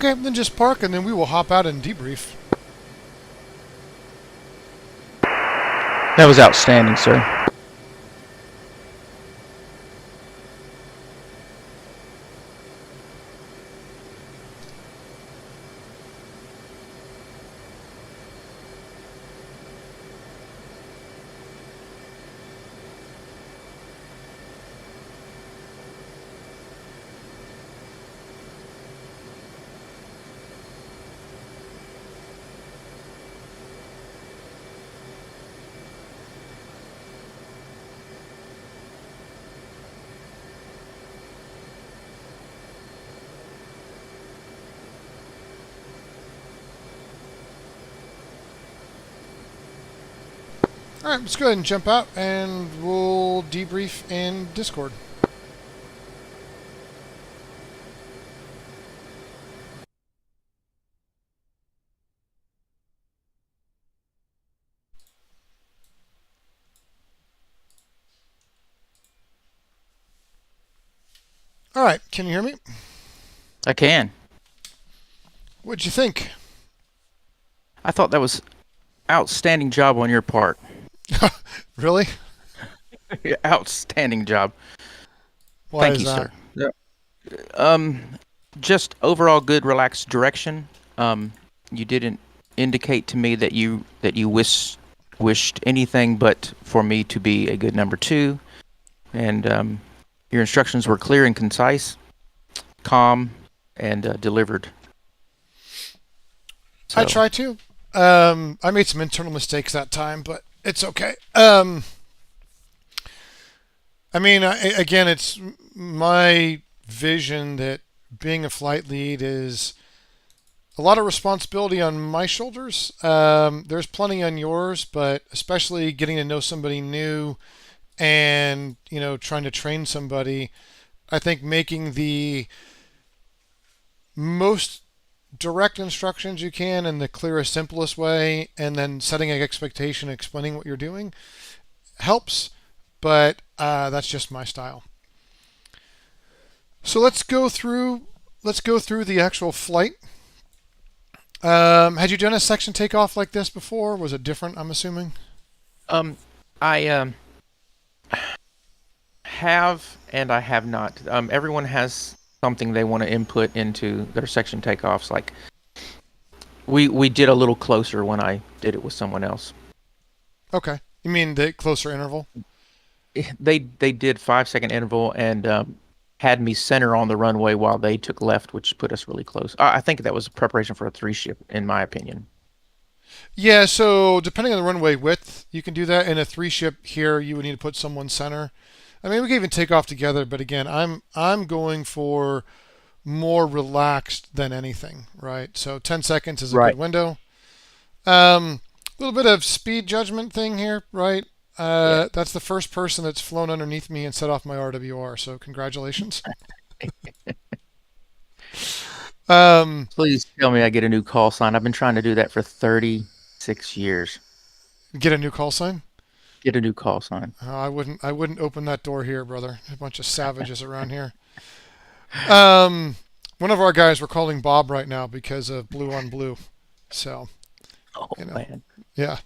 Okay, then just park, and then we will hop out and debrief. That was outstanding, sir. All right, let's go ahead and jump out, and we'll debrief in Discord. All right, can you hear me? I can. What'd you think? I thought that was outstanding job on your part. Really? Outstanding job. Why Thank is you, that? sir. Just overall good, relaxed direction. You didn't indicate to me that you wished anything but for me to be a good number 2, and your instructions were clear and concise, calm, and delivered. I So, tried to. I made some internal mistakes that time, but it's okay. I mean, again, it's my vision that being a flight lead is a lot of responsibility on my shoulders. There's plenty on yours, but especially getting to know somebody new and, trying to train somebody, I think making the most direct instructions you can in the clearest, simplest way, and then setting an expectation, explaining what you're doing helps, but that's just my style. So let's go through the actual flight. Had you done a section takeoff like this before? Was it different, I'm assuming? I have and I have not. Everyone has something they want to input into their section takeoffs. Like we did a little closer when I did it with someone else. Okay. You mean the closer interval? They did 5-second interval and had me center on the runway while they took left, which put us really close. I think that was preparation for a 3-ship, in my opinion. Yeah, so depending on the runway width, you can do that. In a 3-ship here, you would need to put someone center. I mean, we can even take off together, but again, I'm going for more relaxed than anything, right? So 10 seconds is a Right. good window. A little bit of speed judgment thing here, right? That's the first person that's flown underneath me and set off my RWR, so congratulations. Please tell me I get a new call sign. I've been trying to do that for 36 years. Get a new call sign? Get a new call sign. I wouldn't open that door here, brother. A bunch of savages around here. One of our guys we're calling Bob right now because of blue on blue. So, Oh, man. yeah.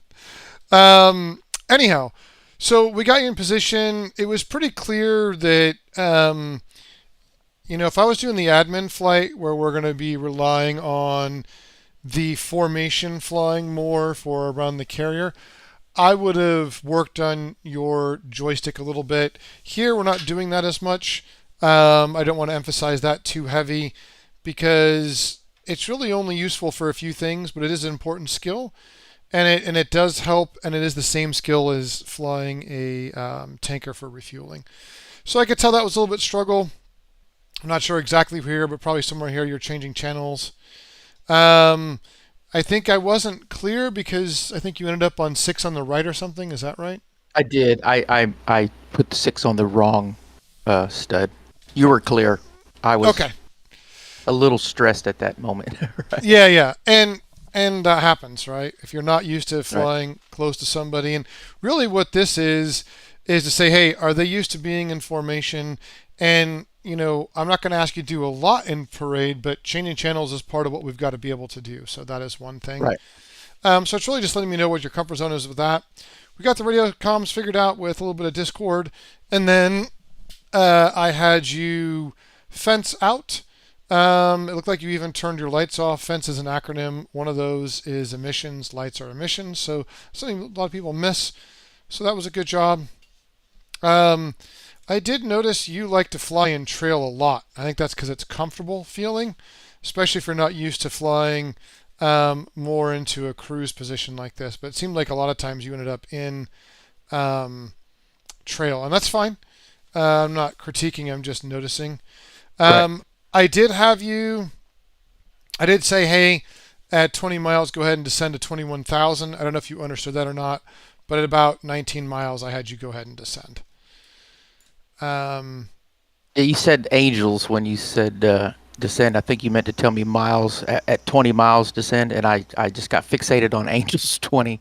Anyhow, so we got you in position. It was pretty clear that, if I was doing the admin flight where we're going to be relying on the formation flying more for around the carrier, I would have worked on your joystick a little bit. Here, we're not doing that as much. I don't want to emphasize that too heavy because it's really only useful for a few things, but it is an important skill. And it does help, and it is the same skill as flying a tanker for refueling. So I could tell that was a little bit struggle. I'm not sure exactly here, but probably somewhere here you're changing channels. I think I wasn't clear because I think you ended up on 6 on the right or something. Is that right? I did. I put the 6 on the wrong stud. You were clear. I was Okay. a little stressed at that moment. Right. Yeah. And that happens, right? If you're not used to flying close to somebody. And really what this is to say, hey, are they used to being in formation? And, I'm not going to ask you to do a lot in parade, but changing channels is part of what we've got to be able to do. So that is one thing. Right. So it's really just letting me know what your comfort zone is with that. We got the radio comms figured out with a little bit of Discord. And then I had you fence out. It looked like you even turned your lights off. Fence is an acronym. One of those is emissions. Lights are emissions. So something a lot of people miss. So that was a good job. I did notice you like to fly in trail a lot. I think that's because it's comfortable feeling, especially if you're not used to flying more into a cruise position like this. But it seemed like a lot of times you ended up in trail, and that's fine. I'm not critiquing, I'm just noticing. Right. I did say, hey, at 20 miles, go ahead and descend to 21,000. I don't know if you understood that or not, but at about 19 miles, I had you go ahead and descend. Yeah, you said angels when you said descend. I think you meant to tell me miles at 20 miles descend, and I just got fixated on angels 20.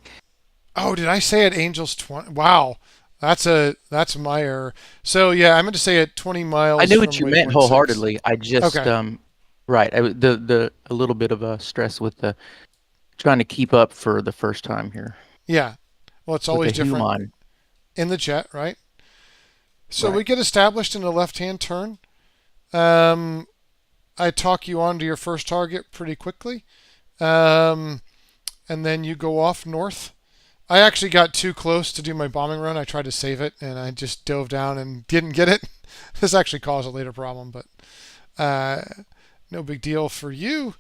Oh, did I say at Angels 20? Wow. That's my error. So yeah, I meant to say at 20 miles I knew from what you meant waypoint 6. wholeheartedly. I just Okay. right. The a little bit of a stress with the trying to keep up for the first time here Yeah. Well, it's with the always different human. in the jet, right? So Right. we get established in a left-hand turn. Um, I talk you on to your first target pretty quickly. Um, and then you go off north. I actually got too close to do my bombing run. I tried to save it, and I just dove down and didn't get it. This actually caused a later problem, but uh, no big deal for you.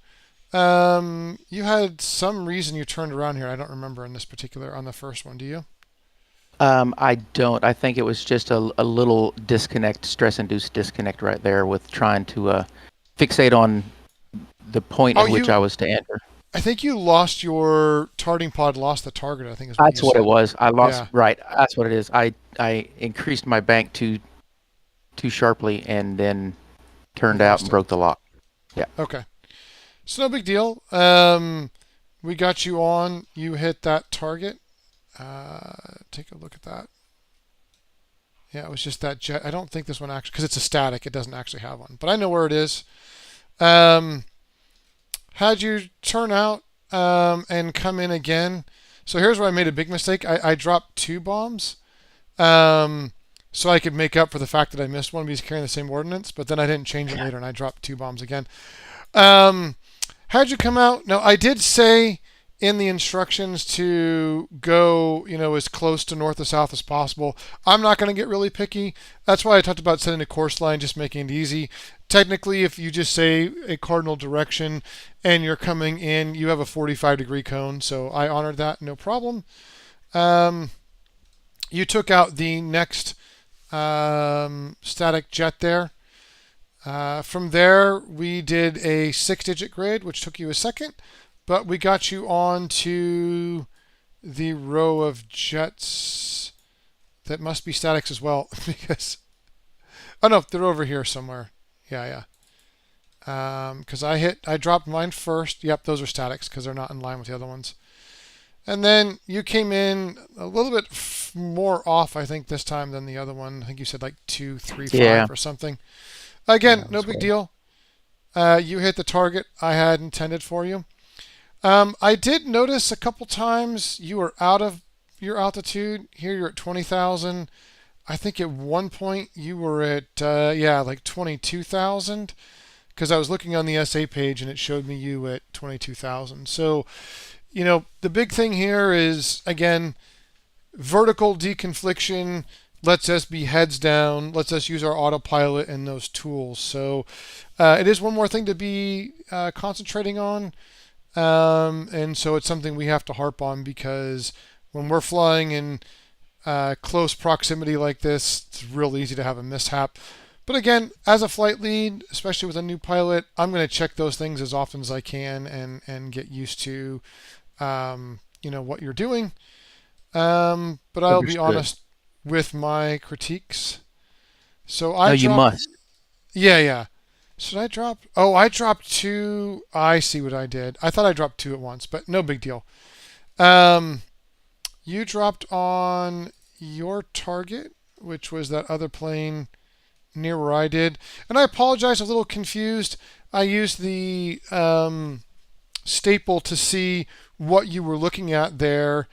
You had some reason you turned around here. I don't remember in this particular on the first one. Do you? I don't. I think it was just a little disconnect, stress-induced disconnect right there with trying to fixate on the point Oh, at which I was to enter. I think you lost your targeting pod. Lost the target. I think is what you That's what it said. was. I lost. Yeah. Right. That's what it is. I increased my bank too sharply and then turned out Lost and it. broke the lock. Yeah. Okay. So no big deal. We got you on. You hit that target. Take a look at that. Yeah, it was just that jet. I don't think this one actually, because it's a static, it doesn't actually have one. But I know where it is. Um, had you turn out and come in again. So here's where I made a big mistake. I dropped 2 bombs so I could make up for the fact that I missed one because he's carrying the same ordnance. But then I didn't change it later, and I dropped 2 bombs again. Um, how'd you come out? No, I did say in the instructions to go, as close to north or south as possible. I'm not going to get really picky. That's why I talked about setting a course line, just making it easy. Technically, if you just say a cardinal direction and you're coming in, you have a 45-degree cone. So I honored that, no problem. You took out the next static jet there. From there, we did a 6-digit grid, which took you a second. But we got you on to the row of jets that must be statics as well because oh no, they're over here somewhere. Yeah. Because I dropped mine first. Yep, those are statics because they're not in line with the other ones. And then you came in a little bit more off, I think, this time than the other one. I think you said like 235 Yeah. or something. Again, Yeah, no that's big right. deal. You hit the target I had intended for you. I did notice a couple times you were out of your altitude. Here you're at 20,000. I think at one point you were at, like 22,000 because I was looking on the SA page and it showed me you at 22,000. So, the big thing here is, again, vertical deconfliction lets us be heads down, lets us use our autopilot and those tools. So it is one more thing to be concentrating on. And so it's something we have to harp on because when we're flying in close proximity like this, it's real easy to have a mishap. But again, as a flight lead, especially with a new pilot, I'm going to check those things as often as I can and get used to, what you're doing. But I'll be Understood. honest with my critiques. So No, I you dropped. must. Yeah. Should I drop? Oh, I dropped 2. I see what I did. I thought I dropped 2 at once, but no big deal. Um, you dropped on your target, which was that other plane near where I did. And I apologize, I'm a little confused. I used the staple to see what you were looking at there,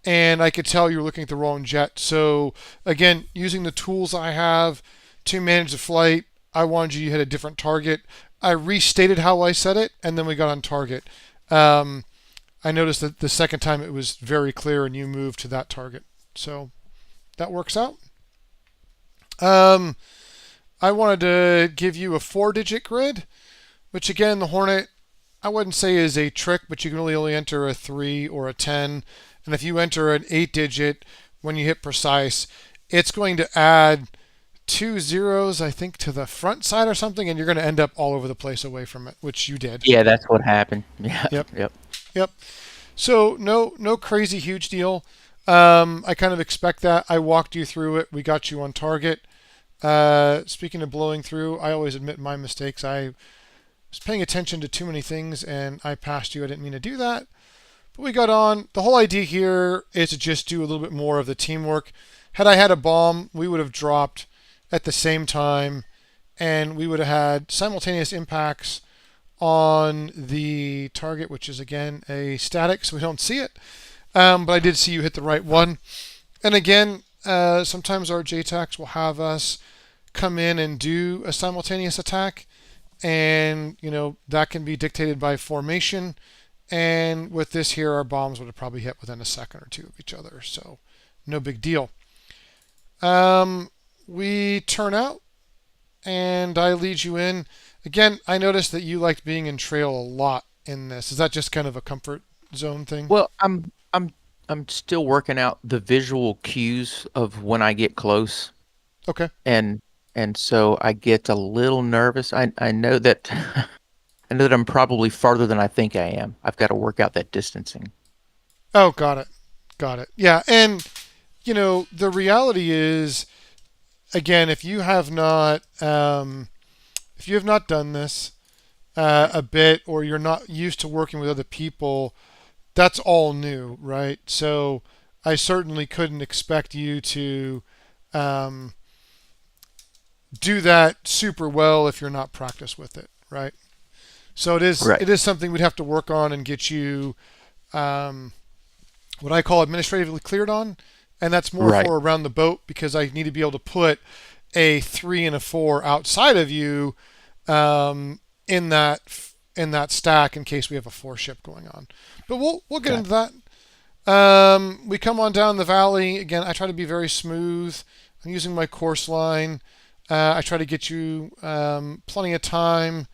and I could tell you were looking at the wrong jet. So again, using the tools I have to manage the flight, I wanted you to hit a different target. I restated how I said it, and then we got on target. I noticed that the second time it was very clear, and you moved to that target. So that works out. I wanted to give you a 4-digit grid, which again, the Hornet, I wouldn't say is a trick, but you can really only enter a 3 or a 10. And if you enter an 8-digit, when you hit precise, it's going to add 2 zeros, I think, to the front side or something, and you're going to end up all over the place away from it, which you did. Yeah, that's what happened. Yeah. Yep. So no crazy huge deal. I kind of expect that. I walked you through it. We got you on target. Speaking of blowing through, I always admit my mistakes. I was paying attention to too many things, and I passed you. I didn't mean to do that. But we got on. The whole idea here is to just do a little bit more of the teamwork. Had I had a bomb, we would have dropped at the same time, and we would have had simultaneous impacts on the target, which is again a static, so we don't see it. But I did see you hit the right one. And again, sometimes our JTACs will have us come in and do a simultaneous attack, and that can be dictated by formation. And with this here, our bombs would have probably hit within a second or two of each other, so no big deal. We turn out, and I lead you in. Again, I noticed that you liked being in trail a lot in this. Is that just kind of a comfort zone thing? Well, I'm still working out the visual cues of when I get close, Okay. and so I get a little nervous. I know that I know that I'm probably farther than I think I am. I've got to work out that distancing. Oh, got it. Yeah, and the reality is, again, if you have not done this a bit, or you're not used to working with other people, that's all new, right? So I certainly couldn't expect you to do that super well if you're not practiced with it, right? So it is Right. it is something we'd have to work on and get you what I call administratively cleared on, and that's more Right. for around the boat, because I need to be able to put a 3 and a 4 outside of you in that stack in case we have a 4 ship going on. But we'll get into that. We come on down the valley. Again, I try to be very smooth. I'm using my course line. I try to get you plenty of time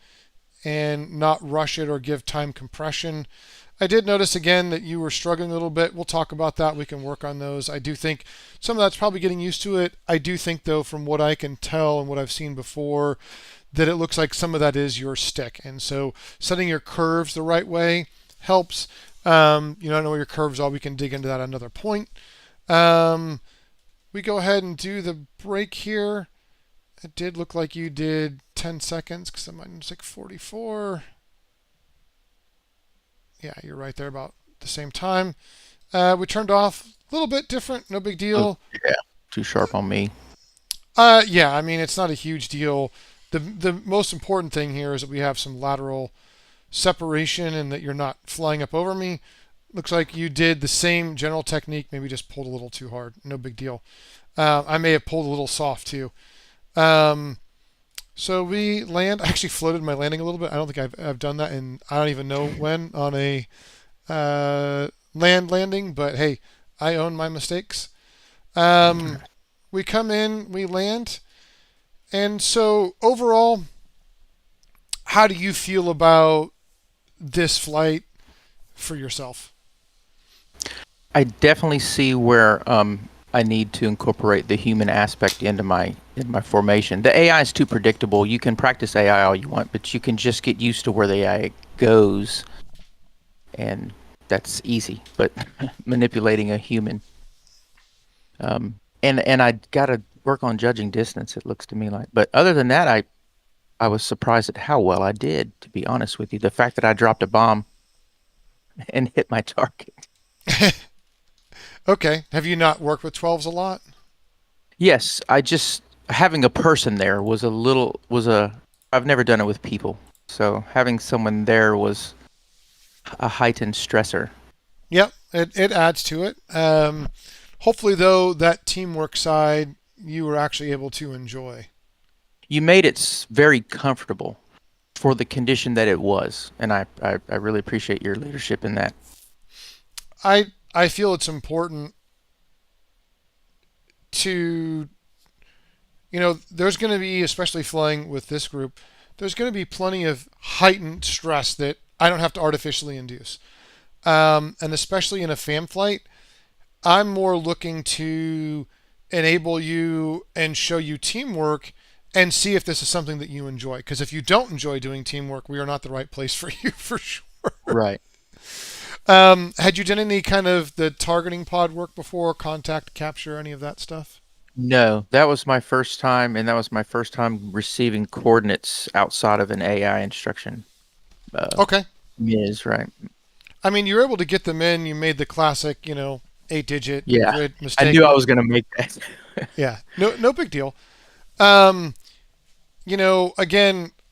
and not rush it or give time compression. I did notice again that you were struggling a little bit. We'll talk about that. We can work on those. I do think some of that's probably getting used to it. I do think, though, from what I can tell and what I've seen before, that it looks like some of that is your stick. And so setting your curves the right way helps. I don't know where your curves are. We can dig into that at another point. We go ahead and do the break here. It did look like you did 10 seconds because mine was like 44. Yeah, you're right there about the same time. We turned off a little bit different, no big deal. Yeah, too sharp on me. Yeah, I mean, it's not a huge deal. The most important thing here is that we have some lateral separation and that you're not flying up over me. Looks like you did the same general technique, maybe just pulled a little too hard. No big deal. I may have pulled a little soft too. So we land. I actually floated my landing a little bit. I don't think I've done that, and I don't even know when on a landing. But hey, I own my mistakes. We come in, we land, and so overall, how do you feel about this flight for yourself? I definitely see where I need to incorporate the human aspect into my formation. The AI is too predictable. You can practice AI all you want, but you can just get used to where the AI goes, and that's easy. But manipulating a human, and I got to work on judging distance. It looks to me like. But other than that, I was surprised at how well I did. To be honest with you, the fact that I dropped a bomb and hit my target. Okay. Have you not worked with 12s a lot? Yes, I just having a person there was I've never done it with people, so having someone there was a heightened stressor. Yep, it adds to it. Hopefully, though, that teamwork side you were actually able to enjoy. You made it very comfortable for the condition that it was, and I really appreciate your leadership in that. I feel it's important to, there's going to be, especially flying with this group, there's going to be plenty of heightened stress that I don't have to artificially induce. And especially in a fan flight, I'm more looking to enable you and show you teamwork and see if this is something that you enjoy. Because if you don't enjoy doing teamwork, we are not the right place for you for sure. Right. Had you done any kind of the targeting pod work before, contact capture, any of that stuff? No, that was my first time, and that was my first time receiving coordinates outside of an AI instruction. Okay. Is right. I mean, you were able to get them in. You made the classic, 8-digit Yeah, grid I mistake. knew I was going to make that. Yeah, no big deal. Again,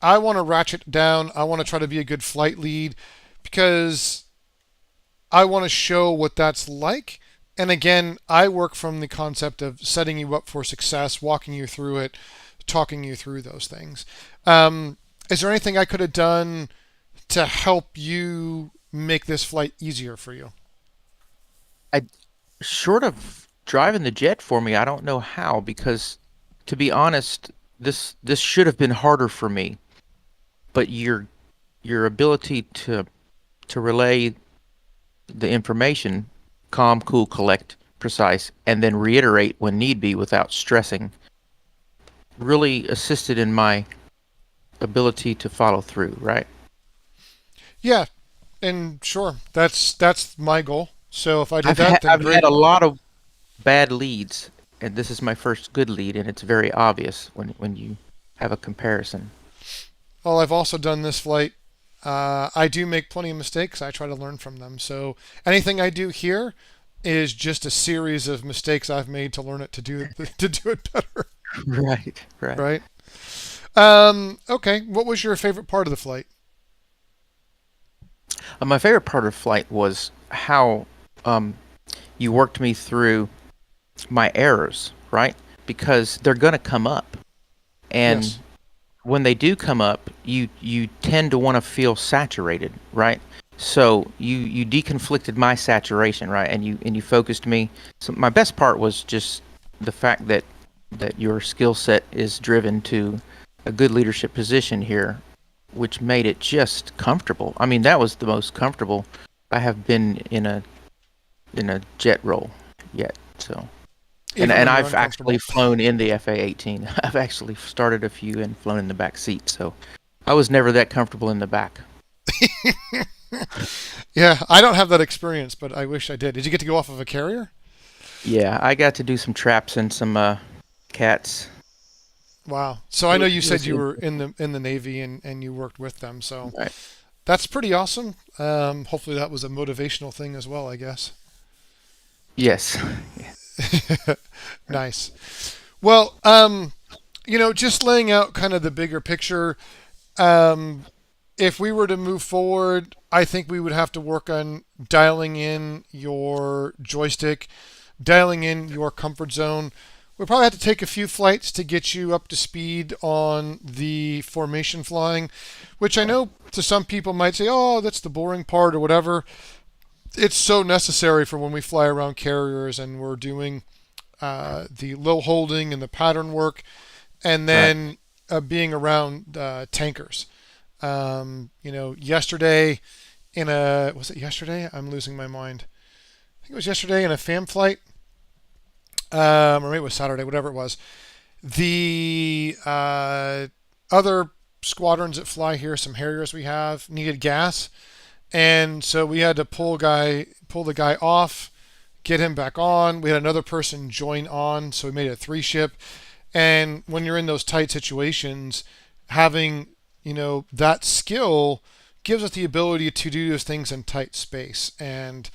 I want to ratchet down. I want to try to be a good flight lead because I want to show what that's like. And again, I work from the concept of setting you up for success, walking you through it, talking you through those things. Is there anything I could have done to help you make this flight easier for you? I Short of driving the jet for me, I don't know how, because to be honest, this should have been harder for me. But your ability to relay the information, calm, cool, collect, precise, and then reiterate when need be without stressing, really assisted in my ability to follow through, right? Yeah, and sure, that's my goal. So if I did that, then I've great. had a lot of bad leads, and this is my first good lead, and it's very obvious when you have a comparison. Well, I've also done this flight. I do make plenty of mistakes. I try to learn from them. So anything I do here is just a series of mistakes I've made to learn it to do it better. Right, right. Right. Okay. What was your favorite part of the flight? My favorite part of flight was how you worked me through my errors, right? Because they're going to come up. And Yes. when they do come up, you tend to want to feel saturated, right? So you deconflicted my saturation, right? And you focused me. So my best part was just the fact that your skill set is driven to a good leadership position here, which made it just comfortable. I mean, that was the most comfortable I have been in a jet role yet. So, Even and when you're I've actually uncomfortable. flown in the FA-18. I've actually started a few and flown in the back seat. So, I was never that comfortable in the back. Yeah, I don't have that experience, but I wish I did. Did you get to go off of a carrier? Yeah, I got to do some traps and some cats. Wow. So I know you It said was you were in the Navy and you worked with them. So right. that's pretty awesome. Hopefully that was a motivational thing as well, I guess. Yes. Nice. Well, just laying out kind of the bigger picture. If we were to move forward, I think we would have to work on dialing in your joystick, dialing in your comfort zone. We'll probably have to take a few flights to get you up to speed on the formation flying, which I know to some people might say, oh, that's the boring part or whatever. It's so necessary for when we fly around carriers and we're doing the low holding and the pattern work, and then being around tankers. Yesterday was it yesterday? I'm losing my mind. I think it was yesterday in a FAM flight, or maybe it was Saturday, whatever it was. The other squadrons that fly here, some Harriers we have, needed gas, and so we had to pull the guy off, get him back on. We had another person join on, so we made it a 3-ship. And when you're in those tight situations, having that skill gives us the ability to do those things in tight space. And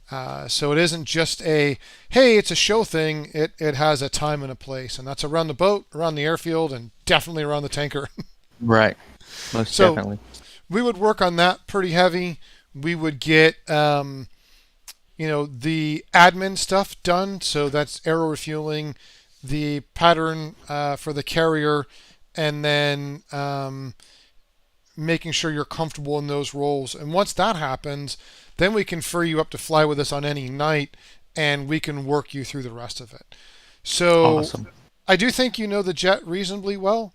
So it isn't just a, hey, it's a show thing. It has a time and a place, and that's around the boat, around the airfield, and definitely around the tanker. Right. Most So definitely. we would work on that pretty heavy. We would get, the admin stuff done. So that's aero refueling, the pattern for the carrier, and then making sure you're comfortable in those roles. And once that happens, then we can free you up to fly with us on any night, and we can work you through the rest of it. So Awesome. I do think you know the jet reasonably well.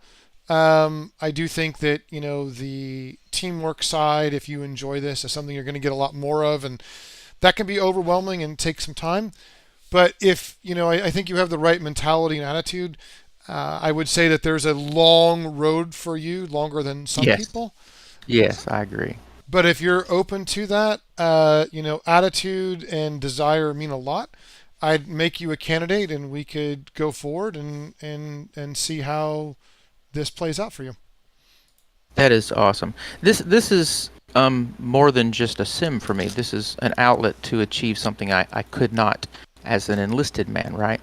I do think that the teamwork side, if you enjoy this, is something you're going to get a lot more of, and that can be overwhelming and take some time. But if I think you have the right mentality and attitude. I would say that there's a long road for you, longer than some Yes. people. Yes, I agree. But if you're open to that, attitude and desire mean a lot. I'd make you a candidate, and we could go forward and see how this plays out for you. That is awesome. This is more than just a sim for me. This is an outlet to achieve something I could not as an enlisted man, right?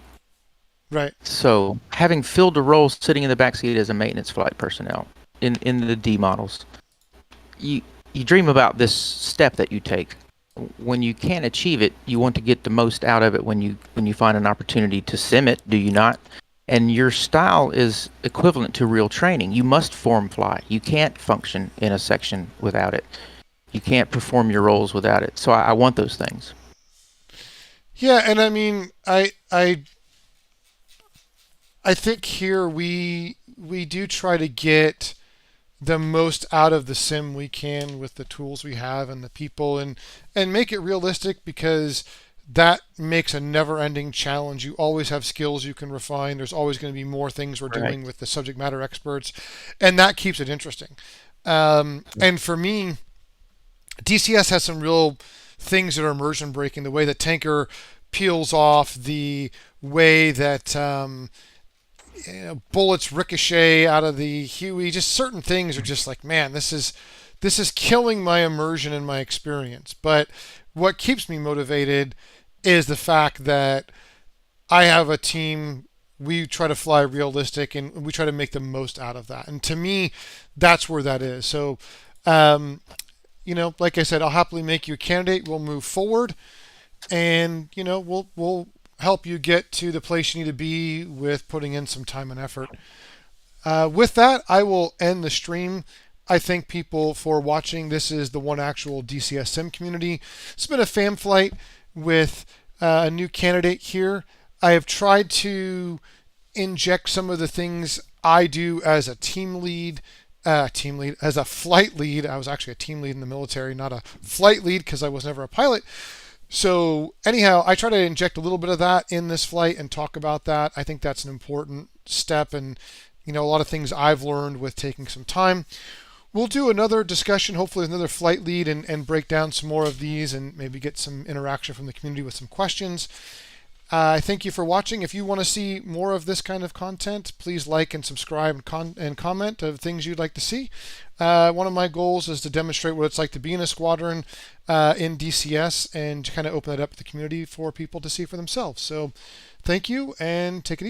Right. So having filled a role sitting in the backseat as a maintenance flight personnel in the D models, you dream about this step that you take. When you can't achieve it, you want to get the most out of it when you find an opportunity to sim it, do you not? And your style is equivalent to real training. You must form fly. You can't function in a section without it. You can't perform your roles without it. So I want those things. Yeah, and I mean, I think here we do try to get the most out of the sim we can with the tools we have and the people, and make it realistic, because that makes a never-ending challenge. You always have skills you can refine. There's always going to be more things we're doing Right. with the subject matter experts, and that keeps it interesting. And for me, DCS has some real things that are immersion breaking. The way that tanker peels off, the way that bullets ricochet out of the Huey. Just certain things are just like, man, this is killing my immersion and my experience. But what keeps me motivated is the fact that I have a team. We try to fly realistic, and we try to make the most out of that. And to me, that's where that is. So, like I said, I'll happily make you a candidate. We'll move forward, and we'll help you get to the place you need to be with putting in some time and effort. With that, I will end the stream. I thank people for watching. This is the One Actual DCS Sim community. It's been a fan flight with a new candidate here. I have tried to inject some of the things I do as a team lead, as a flight lead. I was actually a team lead in the military, not a flight lead, because I was never a pilot. So anyhow, I try to inject a little bit of that in this flight and talk about that. I think that's an important step, and a lot of things I've learned with taking some time. We'll do another discussion, hopefully with another flight lead, and break down some more of these, and maybe get some interaction from the community with some questions. I thank you for watching. If you want to see more of this kind of content, please like and subscribe and comment of things you'd like to see. One of my goals is to demonstrate what it's like to be in a squadron in DCS, and to kind of open that up to the community for people to see for themselves. So thank you, and take it easy.